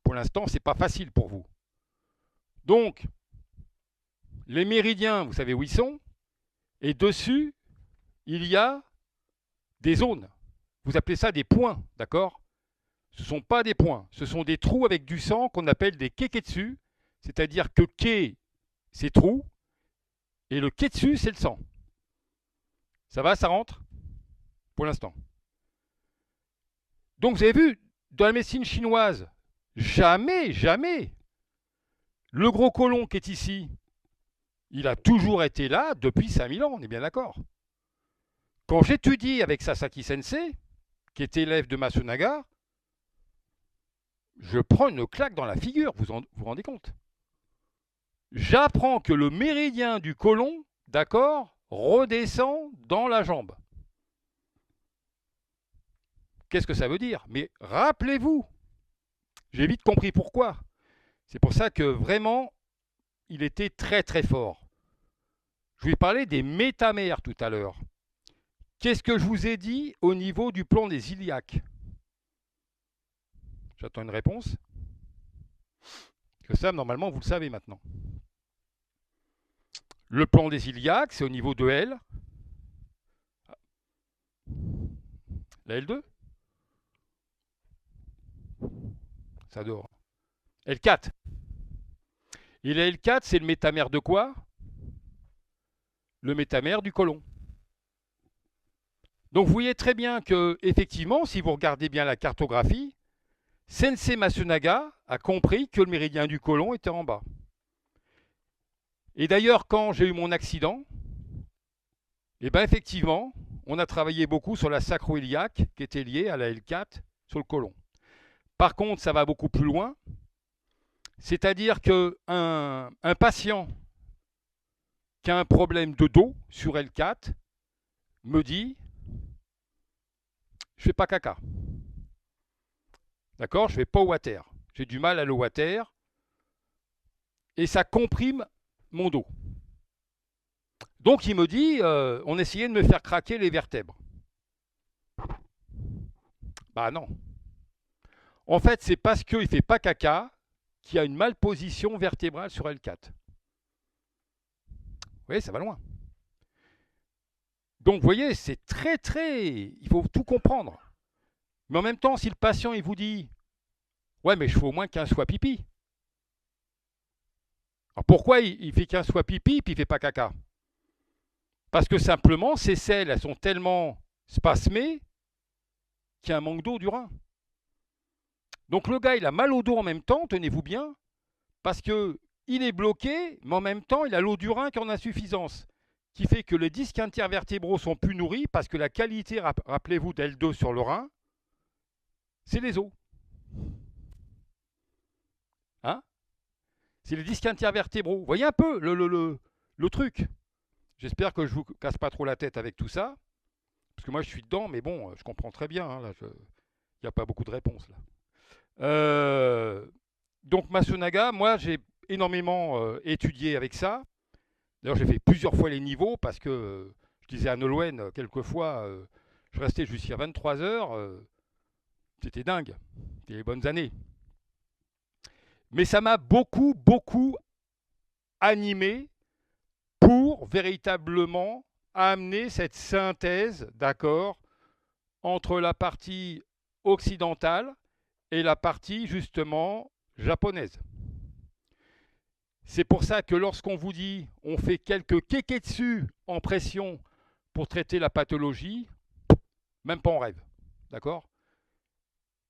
Pour l'instant, ce n'est pas facile pour vous. Donc, les méridiens, vous savez où ils sont, et dessus, il y a des zones. Vous appelez ça des points, d'accord? Ce ne sont pas des points, ce sont des trous avec du sang qu'on appelle des keketsu, c'est-à-dire que ke, c'est trou, et le ketsu, c'est le sang. Ça va, ça rentre? Pour l'instant. Donc vous avez vu, dans la médecine chinoise, jamais, le gros côlon qui est ici, il a toujours été là depuis 5000 ans, on est bien d'accord. Quand j'étudie avec Sasaki Sensei, qui était élève de Masunaga, je prends une claque dans la figure, vous rendez compte? J'apprends que le méridien du côlon, d'accord, redescend dans la jambe. Qu'est-ce que ça veut dire? Mais rappelez-vous, j'ai vite compris pourquoi. C'est pour ça que vraiment, il était très très fort. Je vous ai parlé des métamères tout à l'heure. Qu'est-ce que je vous ai dit au niveau du plan des iliaques? J'attends une réponse. Que ça, normalement, vous le savez maintenant. Le plan des iliaques, c'est au niveau de L. La L2? Ça dort. L4. Et la L4, c'est le métamère de quoi? Le métamère du côlon. Donc vous voyez très bien que, effectivement, si vous regardez bien la cartographie, Sensei Masunaga a compris que le méridien du côlon était en bas. Et d'ailleurs, quand j'ai eu mon accident, eh bien effectivement, on a travaillé beaucoup sur la sacro-iliaque qui était liée à la L4 sur le côlon. Par contre, ça va beaucoup plus loin. C'est-à-dire qu'un patient qui a un problème de dos sur L4 me dit « je ne fais pas caca ». D'accord? Je ne vais pas au water. J'ai du mal à aller au water et ça comprime mon dos. Donc il me dit, on essayait de me faire craquer les vertèbres. Bah non. En fait, c'est parce qu'il ne fait pas caca qu'il y a une malposition vertébrale sur L4. Vous voyez, ça va loin. Donc vous voyez, c'est très très... Il faut tout comprendre. Mais en même temps, si le patient il vous dit ouais, mais je fais au moins 15 fois pipi. Alors pourquoi il fait 15 fois pipi puis il fait pas caca? Parce que simplement, ces selles, elles sont tellement spasmées qu'il y a un manque d'eau du rein. Donc le gars, il a mal au dos en même temps, tenez-vous bien, parce que il est bloqué, mais en même temps, il a l'eau du rein qui est en insuffisance, qui fait que les disques intervertébraux sont plus nourris, parce que la qualité, rappelez-vous, d'L2 sur le rein, c'est les os. Hein? C'est les disques intervertébraux. Vous voyez un peu le truc. J'espère que je ne vous casse pas trop la tête avec tout ça, parce que moi je suis dedans, mais bon, je comprends très bien. Hein, il n'y a pas beaucoup de réponses là. Donc Masunaga, moi j'ai énormément étudié avec ça. D'ailleurs j'ai fait plusieurs fois les niveaux parce que je disais à Nolwenn quelquefois, je restais jusqu'à 23 heures. C'était dingue. C'était les bonnes années. Mais ça m'a beaucoup, beaucoup animé pour véritablement amener cette synthèse, d'accord, entre la partie occidentale et la partie justement japonaise. C'est pour ça que lorsqu'on vous dit on fait quelques keketsu en pression pour traiter la pathologie, même pas en rêve. D'accord?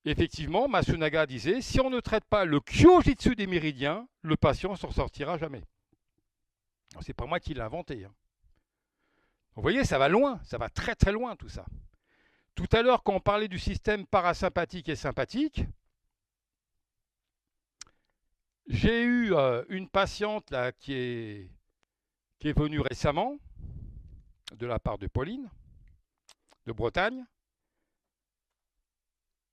Effectivement, Masunaga disait si on ne traite pas le kyojitsu des méridiens, le patient ne s'en sortira jamais. C'est pas moi qui l'ai inventé. Hein. Vous voyez, ça va loin, ça va très très loin tout ça. Tout à l'heure, quand on parlait du système parasympathique et sympathique, j'ai eu une patiente là, qui est venue récemment, de la part de Pauline, de Bretagne,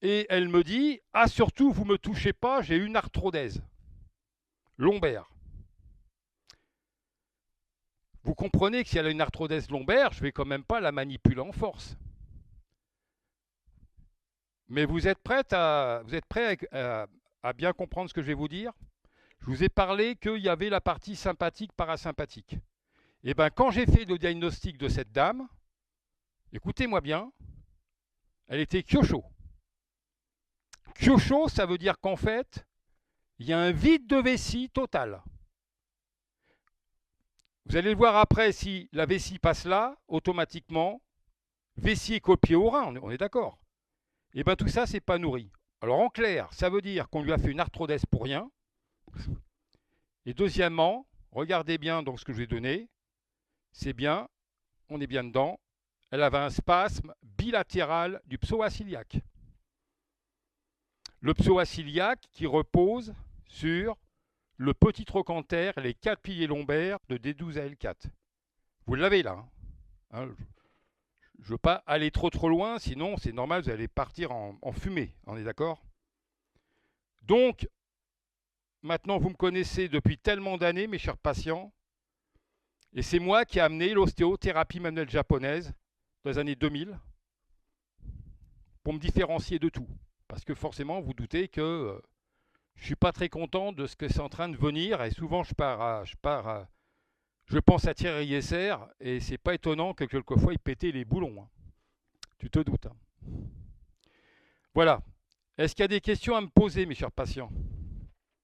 et elle me dit « Ah, surtout, vous ne me touchez pas, j'ai une arthrodèse lombaire. » Vous comprenez que si elle a une arthrodèse lombaire, je ne vais quand même pas la manipuler en force. Mais vous êtes prêts à bien comprendre ce que je vais vous dire? Je vous ai parlé qu'il y avait la partie sympathique, parasympathique. Et bien, quand j'ai fait le diagnostic de cette dame, écoutez-moi bien, elle était Kyosho. Kyosho, ça veut dire qu'en fait, il y a un vide de vessie total. Vous allez le voir après, si la vessie passe là, automatiquement, vessie est copiée au rein, on est d'accord. Et bien tout ça, c'est pas nourri. Alors en clair, ça veut dire qu'on lui a fait une arthrodèse pour rien. Et deuxièmement, regardez bien donc ce que je vais donner. C'est bien, on est bien dedans. Elle avait un spasme bilatéral du psoas iliaque. Le psoas iliaque qui repose sur le petit trochanter et les 4 piliers lombaires de D12 à L4. Vous l'avez là. Hein, je ne veux pas aller trop loin, sinon c'est normal, vous allez partir en fumée. On est d'accord? Donc, maintenant vous me connaissez depuis tellement d'années, mes chers patients, et c'est moi qui ai amené l'ostéothérapie manuelle japonaise dans les années 2000 pour me différencier de tout. Parce que forcément, vous doutez que je ne suis pas très content de ce que c'est en train de venir, et souvent je pense à Thierry Yesser, et c'est pas étonnant que quelquefois il pétait les boulons. Hein. Tu te doutes. Hein. Voilà. Est-ce qu'il y a des questions à me poser, mes chers patients?